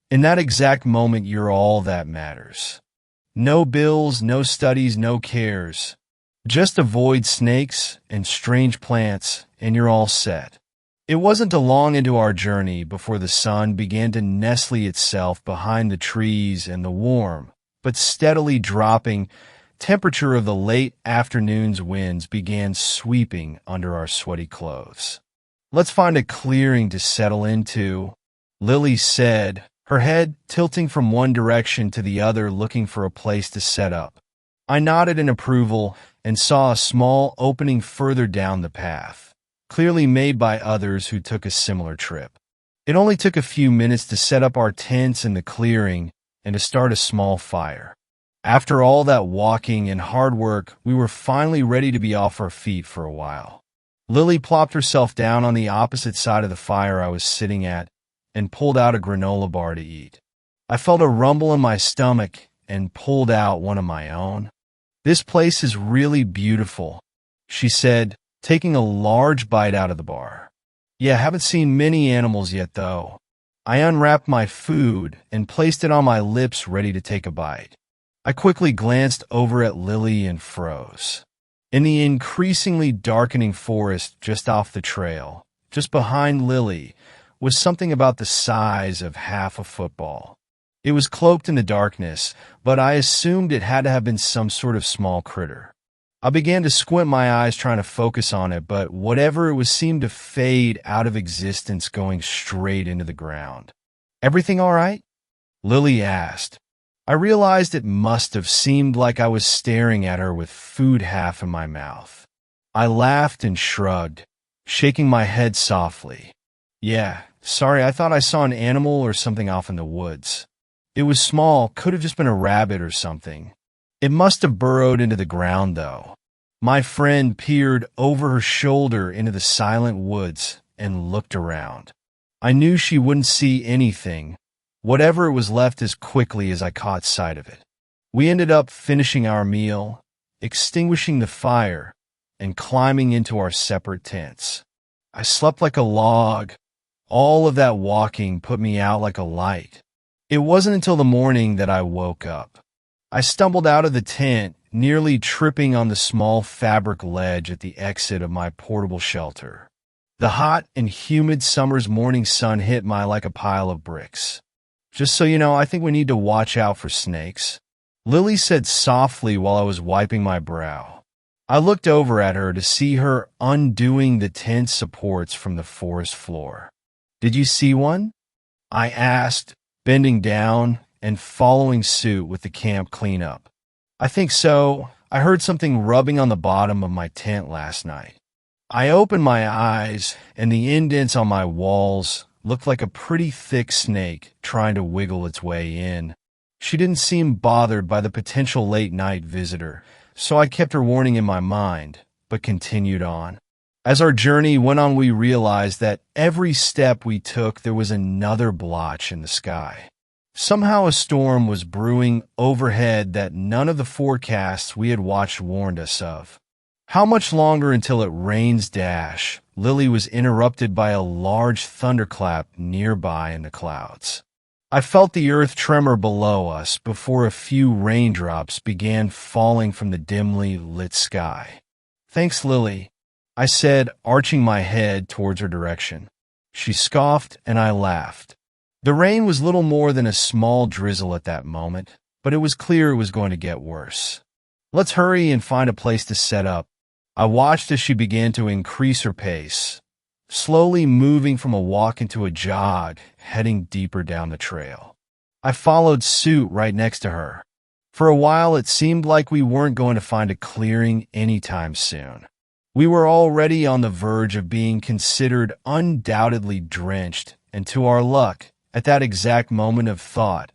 In that exact moment, you're all that matters. No bills, no studies, no cares. Just avoid snakes and strange plants, and you're all set. It wasn't long into our journey before the sun began to nestle itself behind the trees, and the warm, but steadily dropping temperature of the late afternoon's winds began sweeping under our sweaty clothes. Let's find a clearing to settle into, Lily said, her head tilting from one direction to the other, looking for a place to set up. I nodded in approval and saw a small opening further down the path, clearly made by others who took a similar trip. It only took a few minutes to set up our tents in the clearing and to start a small fire. After all that walking and hard work, we were finally ready to be off our feet for a while. Lily plopped herself down on the opposite side of the fire I was sitting at and pulled out a granola bar to eat. I felt a rumble in my stomach and pulled out one of my own. This place is really beautiful, she said, taking a large bite out of the bar. Yeah, haven't seen many animals yet, though. I unwrapped my food and placed it on my lips, ready to take a bite. I quickly glanced over at Lily and froze. In the increasingly darkening forest just off the trail, just behind Lily, was something about the size of half a football. It was cloaked in the darkness, but I assumed it had to have been some sort of small critter. I began to squint my eyes trying to focus on it, but whatever it was seemed to fade out of existence, going straight into the ground. Everything all right? Lily asked. I realized it must have seemed like I was staring at her with food half in my mouth. I laughed and shrugged, shaking my head softly. Yeah, sorry, I thought I saw an animal or something off in the woods. It was small, could have just been a rabbit or something. It must have burrowed into the ground, though. My friend peered over her shoulder into the silent woods and looked around. I knew she wouldn't see anything, whatever it was, left as quickly as I caught sight of it. We ended up finishing our meal, extinguishing the fire, and climbing into our separate tents. I slept like a log. All of that walking put me out like a light. It wasn't until the morning that I woke up. I stumbled out of the tent, nearly tripping on the small fabric ledge at the exit of my portable shelter. The hot and humid summer's morning sun hit me like a pile of bricks. Just so you know, I think we need to watch out for snakes, Lily said softly while I was wiping my brow. I looked over at her to see her undoing the tent supports from the forest floor. Did you see one? I asked, bending down and following suit with the camp cleanup. I think so. I heard something rubbing on the bottom of my tent last night. I opened my eyes, and the indents on my walls looked like a pretty thick snake trying to wiggle its way in. She didn't seem bothered by the potential late-night visitor, so I kept her warning in my mind, but continued on. As our journey went on, we realized that every step we took, there was another blotch in the sky. Somehow a storm was brewing overhead that none of the forecasts we had watched warned us of. How much longer until it rains? Lily was interrupted by a large thunderclap nearby in the clouds. I felt the earth tremor below us before a few raindrops began falling from the dimly lit sky. Thanks, Lily, I said, arching my head towards her direction. She scoffed and I laughed. The rain was little more than a small drizzle at that moment, but it was clear it was going to get worse. Let's hurry and find a place to set up. I watched as she began to increase her pace, slowly moving from a walk into a jog, heading deeper down the trail. I followed suit right next to her. For a while, it seemed like we weren't going to find a clearing anytime soon. We were already on the verge of being considered undoubtedly drenched, and to our luck, at that exact moment of thought,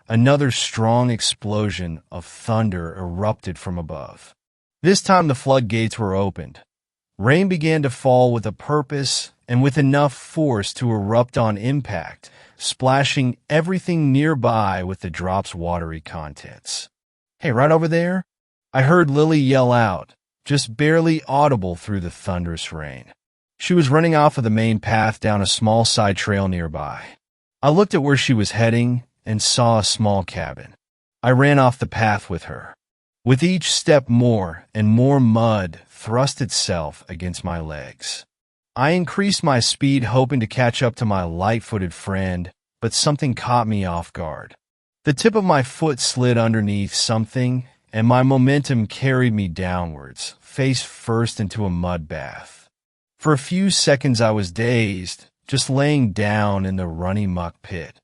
another strong explosion of thunder erupted from above. This time the floodgates were opened. Rain began to fall with a purpose and with enough force to erupt on impact, splashing everything nearby with the drop's watery contents. "Hey, right over there?" I heard Lily yell out, just barely audible through the thunderous rain. She was running off of the main path down a small side trail nearby. I looked at where she was heading and saw a small cabin. I ran off the path with her. With each step more and more mud thrust itself against my legs. I increased my speed hoping to catch up to my light-footed friend, but something caught me off guard. The tip of my foot slid underneath something, and my momentum carried me downwards, face first into a mud bath. For a few seconds I was dazed, just laying down in the runny muck pit.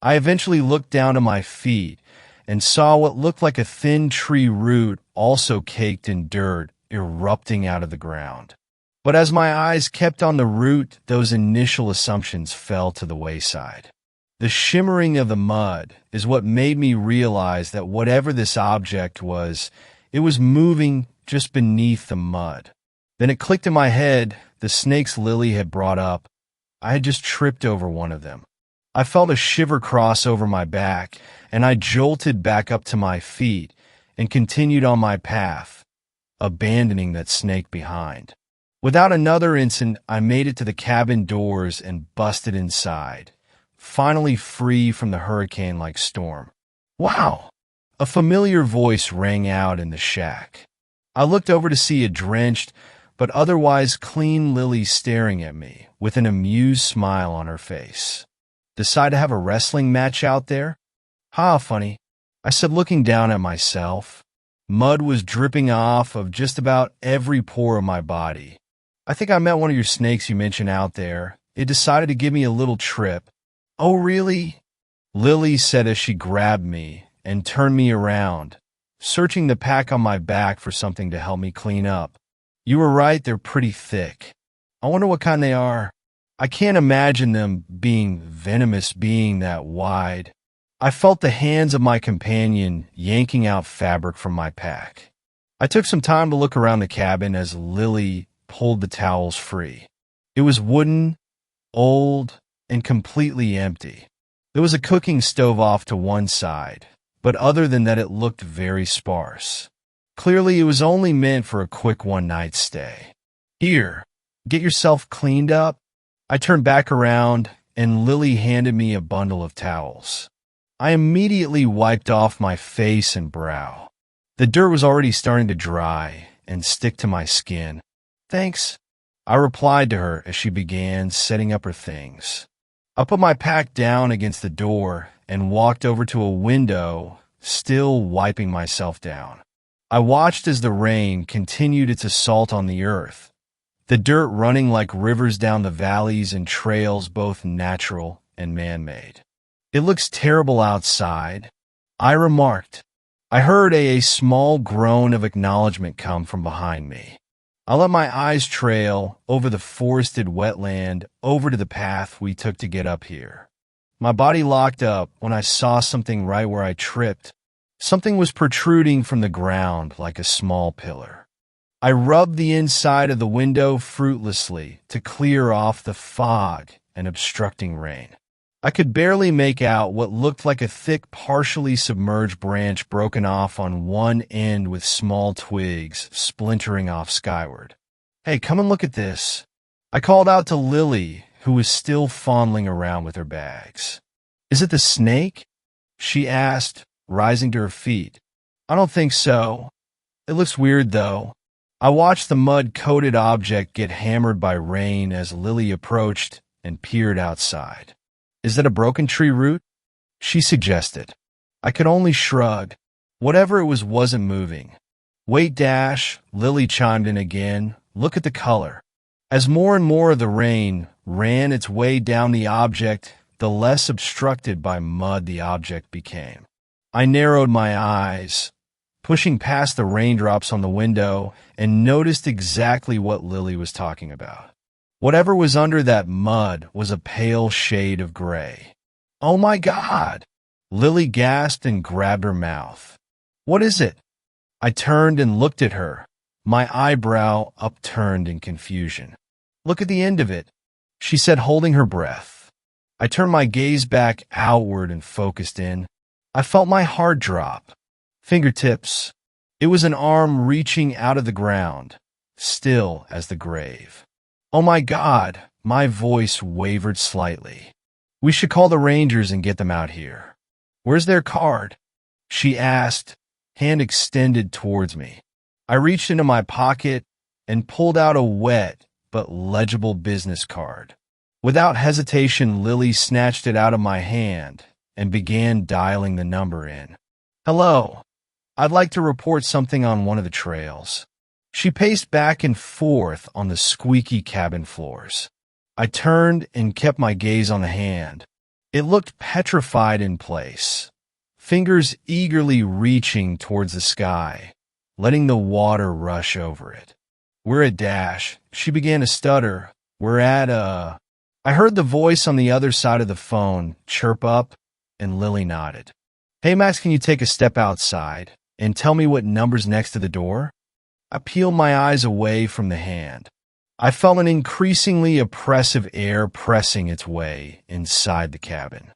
I eventually looked down to my feet and saw what looked like a thin tree root also caked in dirt erupting out of the ground. But as my eyes kept on the root, those initial assumptions fell to the wayside. The shimmering of the mud is what made me realize that whatever this object was, it was moving just beneath the mud. Then it clicked in my head, the snakes Lily had brought up. I had just tripped over one of them. I felt a shiver cross over my back, and I jolted back up to my feet and continued on my path, abandoning that snake behind. Without another instant, I made it to the cabin doors and busted inside, finally free from the hurricane-like storm. "Wow!" A familiar voice rang out in the shack. I looked over to see a drenched, but otherwise clean Lily staring at me, with an amused smile on her face. "Decide to have a wrestling match out there?" "Ha, funny," I said, looking down at myself. Mud was dripping off of just about every pore of my body. "I think I met one of your snakes you mentioned out there. It decided to give me a little trip." "Oh, really?" Lily said as she grabbed me and turned me around, searching the pack on my back for something to help me clean up. "You were right, they're pretty thick. I wonder what kind they are. I can't imagine them being venomous being that wide." I felt the hands of my companion yanking out fabric from my pack. I took some time to look around the cabin as Lily pulled the towels free. It was wooden, old, and completely empty. There was a cooking stove off to one side, but other than that it looked very sparse. Clearly it was only meant for a quick one-night stay. "Here, get yourself cleaned up." I turned back around, and Lily handed me a bundle of towels. I immediately wiped off my face and brow. The dirt was already starting to dry and stick to my skin. "Thanks," I replied to her as she began setting up her things. I put my pack down against the door and walked over to a window, still wiping myself down. I watched as the rain continued its assault on the earth, the dirt running like rivers down the valleys and trails, both natural and man-made. "It looks terrible outside," I remarked. I heard a small groan of acknowledgement come from behind me. I let my eyes trail over the forested wetland over to the path we took to get up here. My body locked up when I saw something right where I tripped. Something was protruding from the ground like a small pillar. I rubbed the inside of the window fruitlessly to clear off the fog and obstructing rain. I could barely make out what looked like a thick, partially submerged branch broken off on one end with small twigs splintering off skyward. "Hey, come and look at this." I called out to Lily, who was still fondling around with her bags. "Is it the snake?" she asked, rising to her feet. "I don't think so. It looks weird, though." I watched the mud-coated object get hammered by rain as Lily approached and peered outside. Is that a broken tree root? She suggested. I could only shrug. Whatever it was wasn't moving. Wait, Dash, Lily chimed in again. Look at the color. As more and more of the rain ran its way down the object, the less obstructed by mud the object became. I narrowed my eyes, pushing past the raindrops on the window, and noticed exactly what Lily was talking about. Whatever was under that mud was a pale shade of gray. Oh my God! Lily gasped and grabbed her mouth. What is it? I turned and looked at her, my eyebrow upturned in confusion. Look at the end of it, she said, holding her breath. I turned my gaze back outward and focused in. I felt my heart drop. Fingertips. It was an arm reaching out of the ground, still as the grave. Oh my God, my voice wavered slightly. We should call the Rangers and get them out here. Where's their card? She asked, hand extended towards me. I reached into my pocket and pulled out a wet but legible business card. Without hesitation, Lily snatched it out of my hand and began dialing the number in. Hello, I'd like to report something on one of the trails. She paced back and forth on the squeaky cabin floors. I turned and kept my gaze on the hand. It looked petrified in place, fingers eagerly reaching towards the sky, letting the water rush over it. We're at Dash. She began to stutter. We're at, I heard the voice on the other side of the phone chirp up, and Lily nodded. Hey, Max, can you take a step outside and tell me what number's next to the door? I peeled my eyes away from the hand. I felt an increasingly oppressive air pressing its way inside the cabin.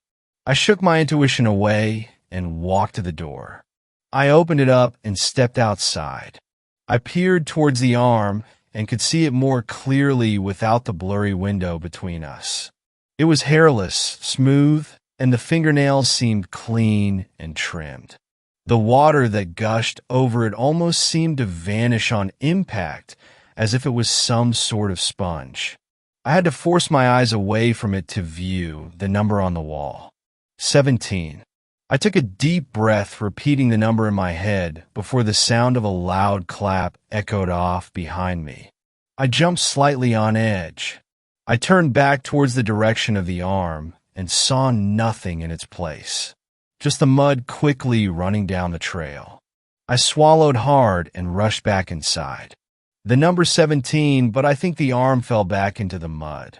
I shook my intuition away and walked to the door. I opened it up and stepped outside. I peered towards the arm and could see it more clearly without the blurry window between us. It was hairless, smooth, and the fingernails seemed clean and trimmed. The water that gushed over it almost seemed to vanish on impact, as if it was some sort of sponge. I had to force my eyes away from it to view the number on the wall. 17. I took a deep breath, repeating the number in my head before the sound of a loud clap echoed off behind me. I jumped slightly on edge. I turned back towards the direction of the arm and saw nothing in its place, just the mud quickly running down the trail. I swallowed hard and rushed back inside. The number 17, but I think the arm fell back into the mud.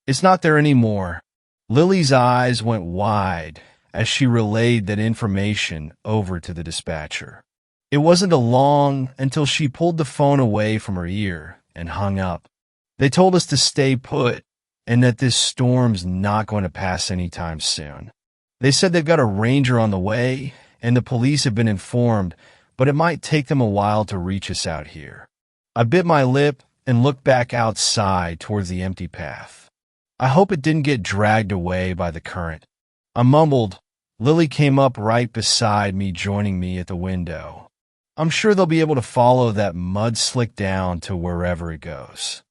It's not there anymore. Lily's eyes went wide as she relayed that information over to the dispatcher. It wasn't long until she pulled the phone away from her ear and hung up. They told us to stay put and that this storm's not going to pass anytime soon. They said they've got a ranger on the way and the police have been informed, but it might take them a while to reach us out here. I bit my lip and looked back outside towards the empty path. I hope it didn't get dragged away by the current. I mumbled. Lily came up right beside me, joining me at the window. I'm sure they'll be able to follow that mud slick down to wherever it goes.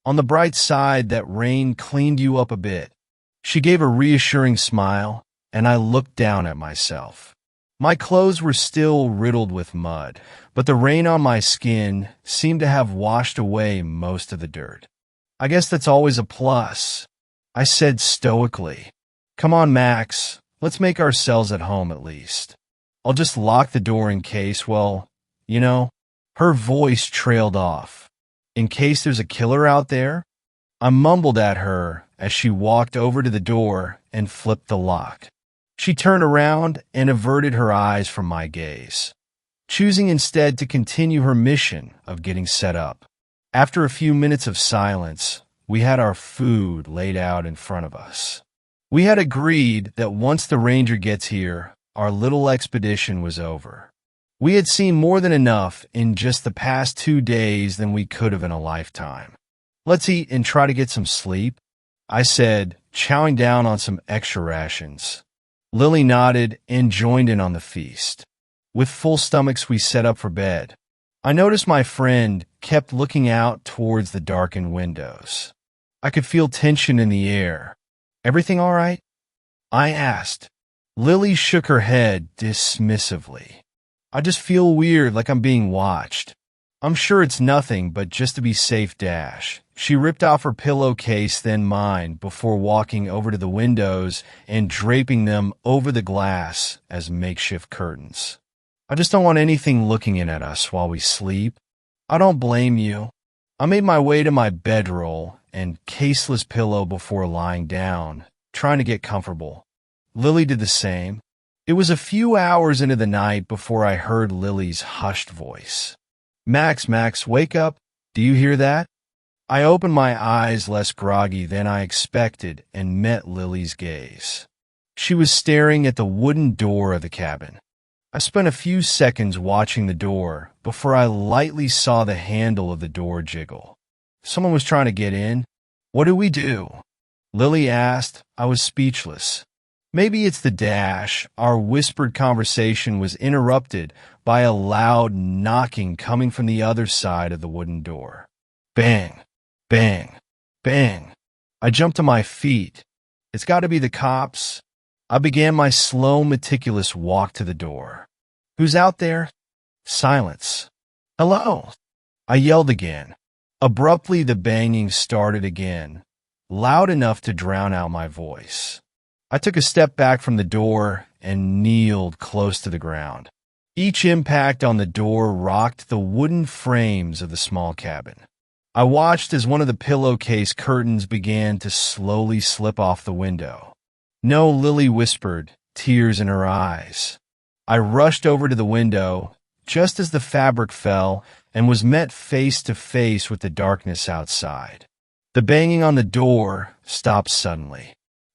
On the bright side, that rain cleaned you up a bit. She gave a reassuring smile, and I looked down at myself. My clothes were still riddled with mud, but the rain on my skin seemed to have washed away most of the dirt. I guess that's always a plus, I said stoically. Come on, Max, let's make ourselves at home at least. I'll just lock the door in case, well, you know. Her voice trailed off. In case there's a killer out there? I mumbled at her as she walked over to the door and flipped the lock. She turned around and averted her eyes from my gaze, choosing instead to continue her mission of getting set up. After a few minutes of silence, we had our food laid out in front of us. We had agreed that once the ranger gets here, our little expedition was over. We had seen more than enough in just the past 2 days than we could have in a lifetime. Let's eat and try to get some sleep, I said, chowing down on some extra rations. Lily nodded and joined in on the feast. With full stomachs, we set up for bed. I noticed my friend kept looking out towards the darkened windows. I could feel tension in the air. Everything all right? I asked. Lily shook her head dismissively. I just feel weird, like I'm being watched. I'm sure it's nothing, but just to be safe, Dash. She ripped off her pillowcase, then mine, before walking over to the windows and draping them over the glass as makeshift curtains. I just don't want anything looking in at us while we sleep. I don't blame you. I made my way to my bedroll and caseless pillow before lying down, trying to get comfortable. Lily did the same. It was a few hours into the night before I heard Lily's hushed voice. Max, wake up. Do you hear that? I opened my eyes less groggy than I expected and met Lily's gaze. She was staring at the wooden door of the cabin. I spent a few seconds watching the door before I lightly saw the handle of the door jiggle. Someone was trying to get in. What do we do? Lily asked. I was speechless. Maybe it's the Dash. Our whispered conversation was interrupted by a loud knocking coming from the other side of the wooden door. Bang, bang, bang. I jumped to my feet. It's got to be the cops. I began my slow, meticulous walk to the door. Who's out there? Silence. Hello? I yelled again. Abruptly, the banging started again, loud enough to drown out my voice. I took a step back from the door and kneeled close to the ground. Each impact on the door rocked the wooden frames of the small cabin. I watched as one of the pillowcase curtains began to slowly slip off the window. No, Lily whispered, tears in her eyes. I rushed over to the window just as the fabric fell and was met face to face with the darkness outside. The banging on the door stopped suddenly.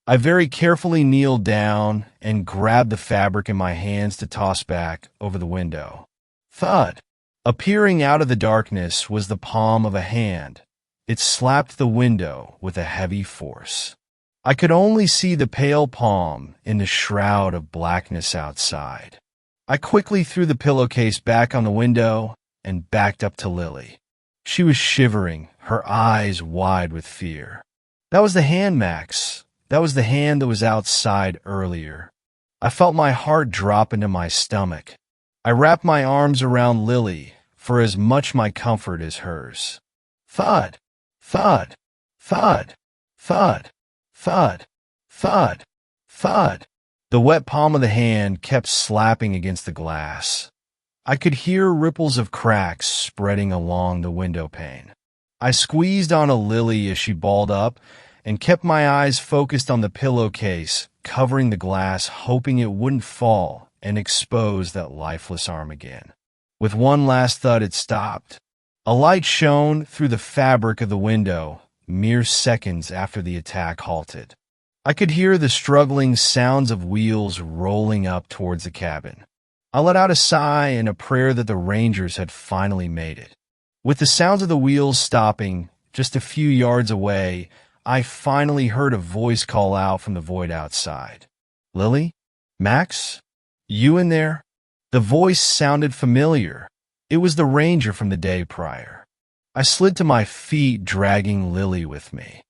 I very carefully kneeled down and grabbed the fabric in my hands to toss back over the window. Thud! Appearing out of the darkness was the palm of a hand. It slapped the window with a heavy force. I could only see the pale palm in the shroud of blackness outside. I quickly threw the pillowcase back on the window and backed up to Lily. She was shivering, her eyes wide with fear. That was the hand, Max. That was the hand that was outside earlier. I felt my heart drop into my stomach. I wrapped my arms around Lily for as much my comfort as hers. Thud, thud, thud, thud, thud, thud, thud. The wet palm of the hand kept slapping against the glass. I could hear ripples of cracks spreading along the window pane. I squeezed onto Lily as she balled up and kept my eyes focused on the pillowcase, covering the glass, hoping it wouldn't fall and expose that lifeless arm again. With one last thud, it stopped. A light shone through the fabric of the window, mere seconds after the attack halted. I could hear the struggling sounds of wheels rolling up towards the cabin. I let out a sigh and a prayer that the Rangers had finally made it. With the sounds of the wheels stopping just a few yards away, I finally heard a voice call out from the void outside. Lily? Max? You in there? The voice sounded familiar. It was the Ranger from the day prior. I slid to my feet, dragging Lily with me.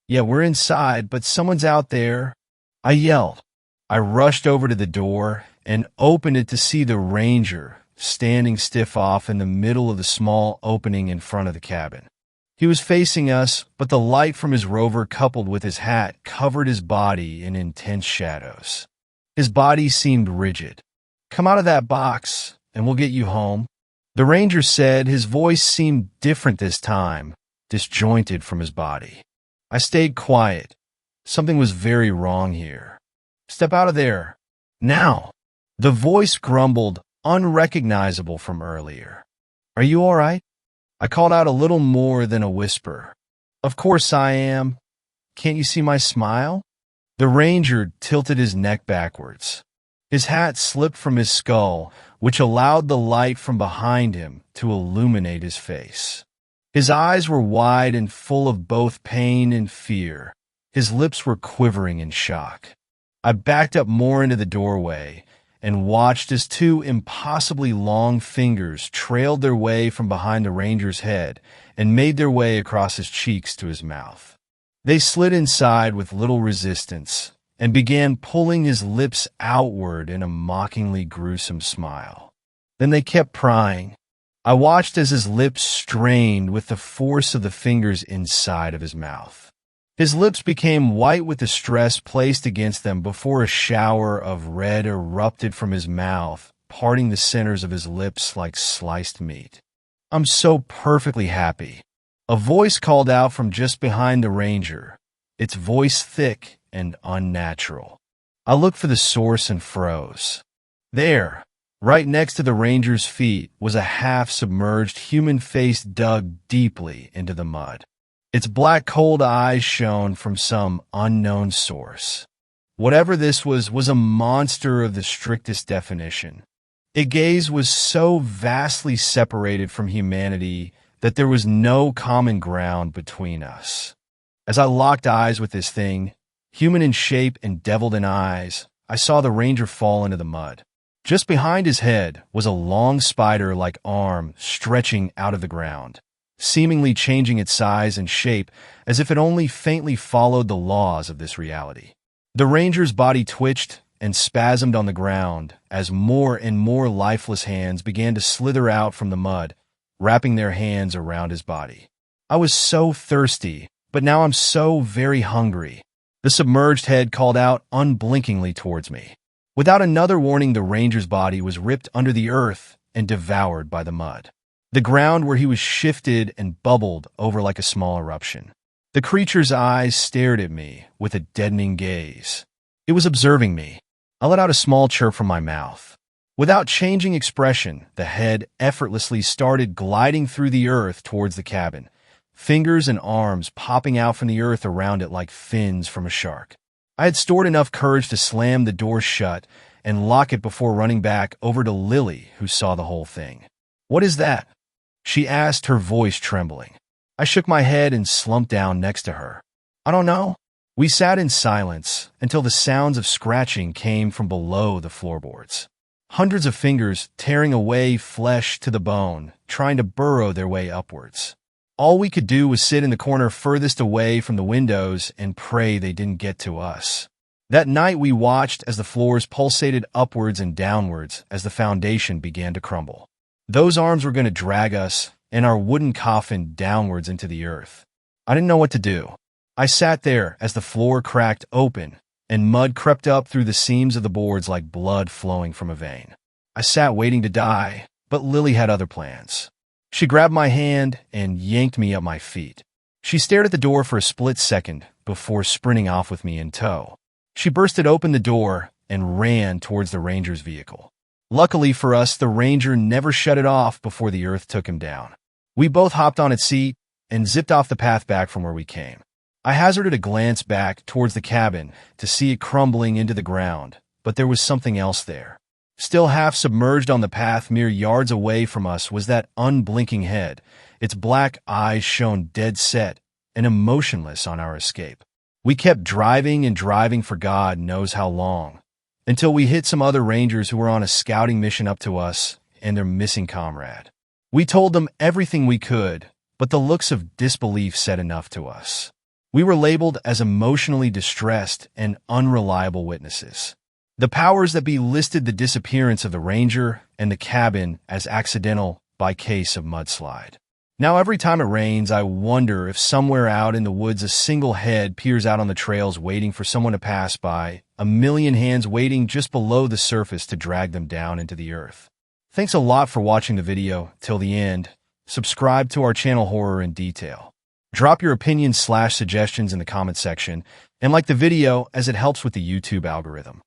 Yeah, we're inside, but someone's out there. I yelled. I rushed over to the door and opened it to see the Ranger standing stiff off in the middle of the small opening in front of the cabin. He was facing us, but the light from his rover coupled with his hat covered his body in intense shadows. His body seemed rigid. Come out of that box, and we'll get you home. The Ranger said. His voice seemed different this time, disjointed from his body. I stayed quiet. Something was very wrong here. Step out of there. Now. The voice grumbled, unrecognizable from earlier. Are you all right? I called out a little more than a whisper. Of course I am. Can't you see my smile? The Ranger tilted his neck backwards. His hat slipped from his skull, which allowed the light from behind him to illuminate his face. His eyes were wide and full of both pain and fear. His lips were quivering in shock. I backed up more into the doorway and watched as two impossibly long fingers trailed their way from behind the Ranger's head and made their way across his cheeks to his mouth. They slid inside with little resistance, and began pulling his lips outward in a mockingly gruesome smile. Then they kept prying. I watched as his lips strained with the force of the fingers inside of his mouth. His lips became white with the stress placed against them before a shower of red erupted from his mouth, parting the centers of his lips like sliced meat. "I'm so perfectly happy." A voice called out from just behind the ranger, its voice thick and unnatural. I looked for the source and froze. There, right next to the ranger's feet, was a half-submerged human face dug deeply into the mud. Its black, cold eyes shone from some unknown source. Whatever this was a monster of the strictest definition. Its gaze was so vastly separated from humanity that there was no common ground between us. As I locked eyes with this thing, human in shape and deviled in eyes, I saw the ranger fall into the mud. Just behind his head was a long spider-like arm stretching out of the ground, seemingly changing its size and shape as if it only faintly followed the laws of this reality. The ranger's body twitched and spasmed on the ground as more and more lifeless hands began to slither out from the mud, wrapping their hands around his body. I was so thirsty, but now I'm so very hungry. The submerged head called out unblinkingly towards me. Without another warning, the ranger's body was ripped under the earth and devoured by the mud. The ground where he was shifted and bubbled over like a small eruption. The creature's eyes stared at me with a deadening gaze. It was observing me. I let out a small chirp from my mouth. Without changing expression, the head effortlessly started gliding through the earth towards the cabin, fingers and arms popping out from the earth around it like fins from a shark. I had stored enough courage to slam the door shut and lock it before running back over to Lily, who saw the whole thing. "What is that?" she asked, her voice trembling. I shook my head and slumped down next to her. "I don't know." We sat in silence until the sounds of scratching came from below the floorboards. Hundreds of fingers tearing away flesh to the bone, trying to burrow their way upwards. All we could do was sit in the corner furthest away from the windows and pray they didn't get to us. That night we watched as the floors pulsated upwards and downwards as the foundation began to crumble. Those arms were going to drag us and our wooden coffin downwards into the earth. I didn't know what to do. I sat there as the floor cracked open and mud crept up through the seams of the boards like blood flowing from a vein. I sat waiting to die, but Lily had other plans. She grabbed my hand and yanked me up my feet. She stared at the door for a split second before sprinting off with me in tow. She bursted open the door and ran towards the ranger's vehicle. Luckily for us, the ranger never shut it off before the earth took him down. We both hopped on its seat and zipped off the path back from where we came. I hazarded a glance back towards the cabin to see it crumbling into the ground, but there was something else there. Still half submerged on the path mere yards away from us was that unblinking head. Its black eyes shone dead set and emotionless on our escape. We kept driving and driving for God knows how long, until we hit some other rangers who were on a scouting mission up to us and their missing comrade. We told them everything we could, but the looks of disbelief said enough to us. We were labeled as emotionally distressed and unreliable witnesses. The powers that be listed the disappearance of the ranger and the cabin as accidental by case of mudslide. Now every time it rains, I wonder if somewhere out in the woods a single head peers out on the trails waiting for someone to pass by, a million hands waiting just below the surface to drag them down into the earth. Thanks a lot for watching the video till the end. Subscribe to our channel Horror in Detail. Drop your opinions/suggestions in the comment section and like the video as it helps with the YouTube algorithm.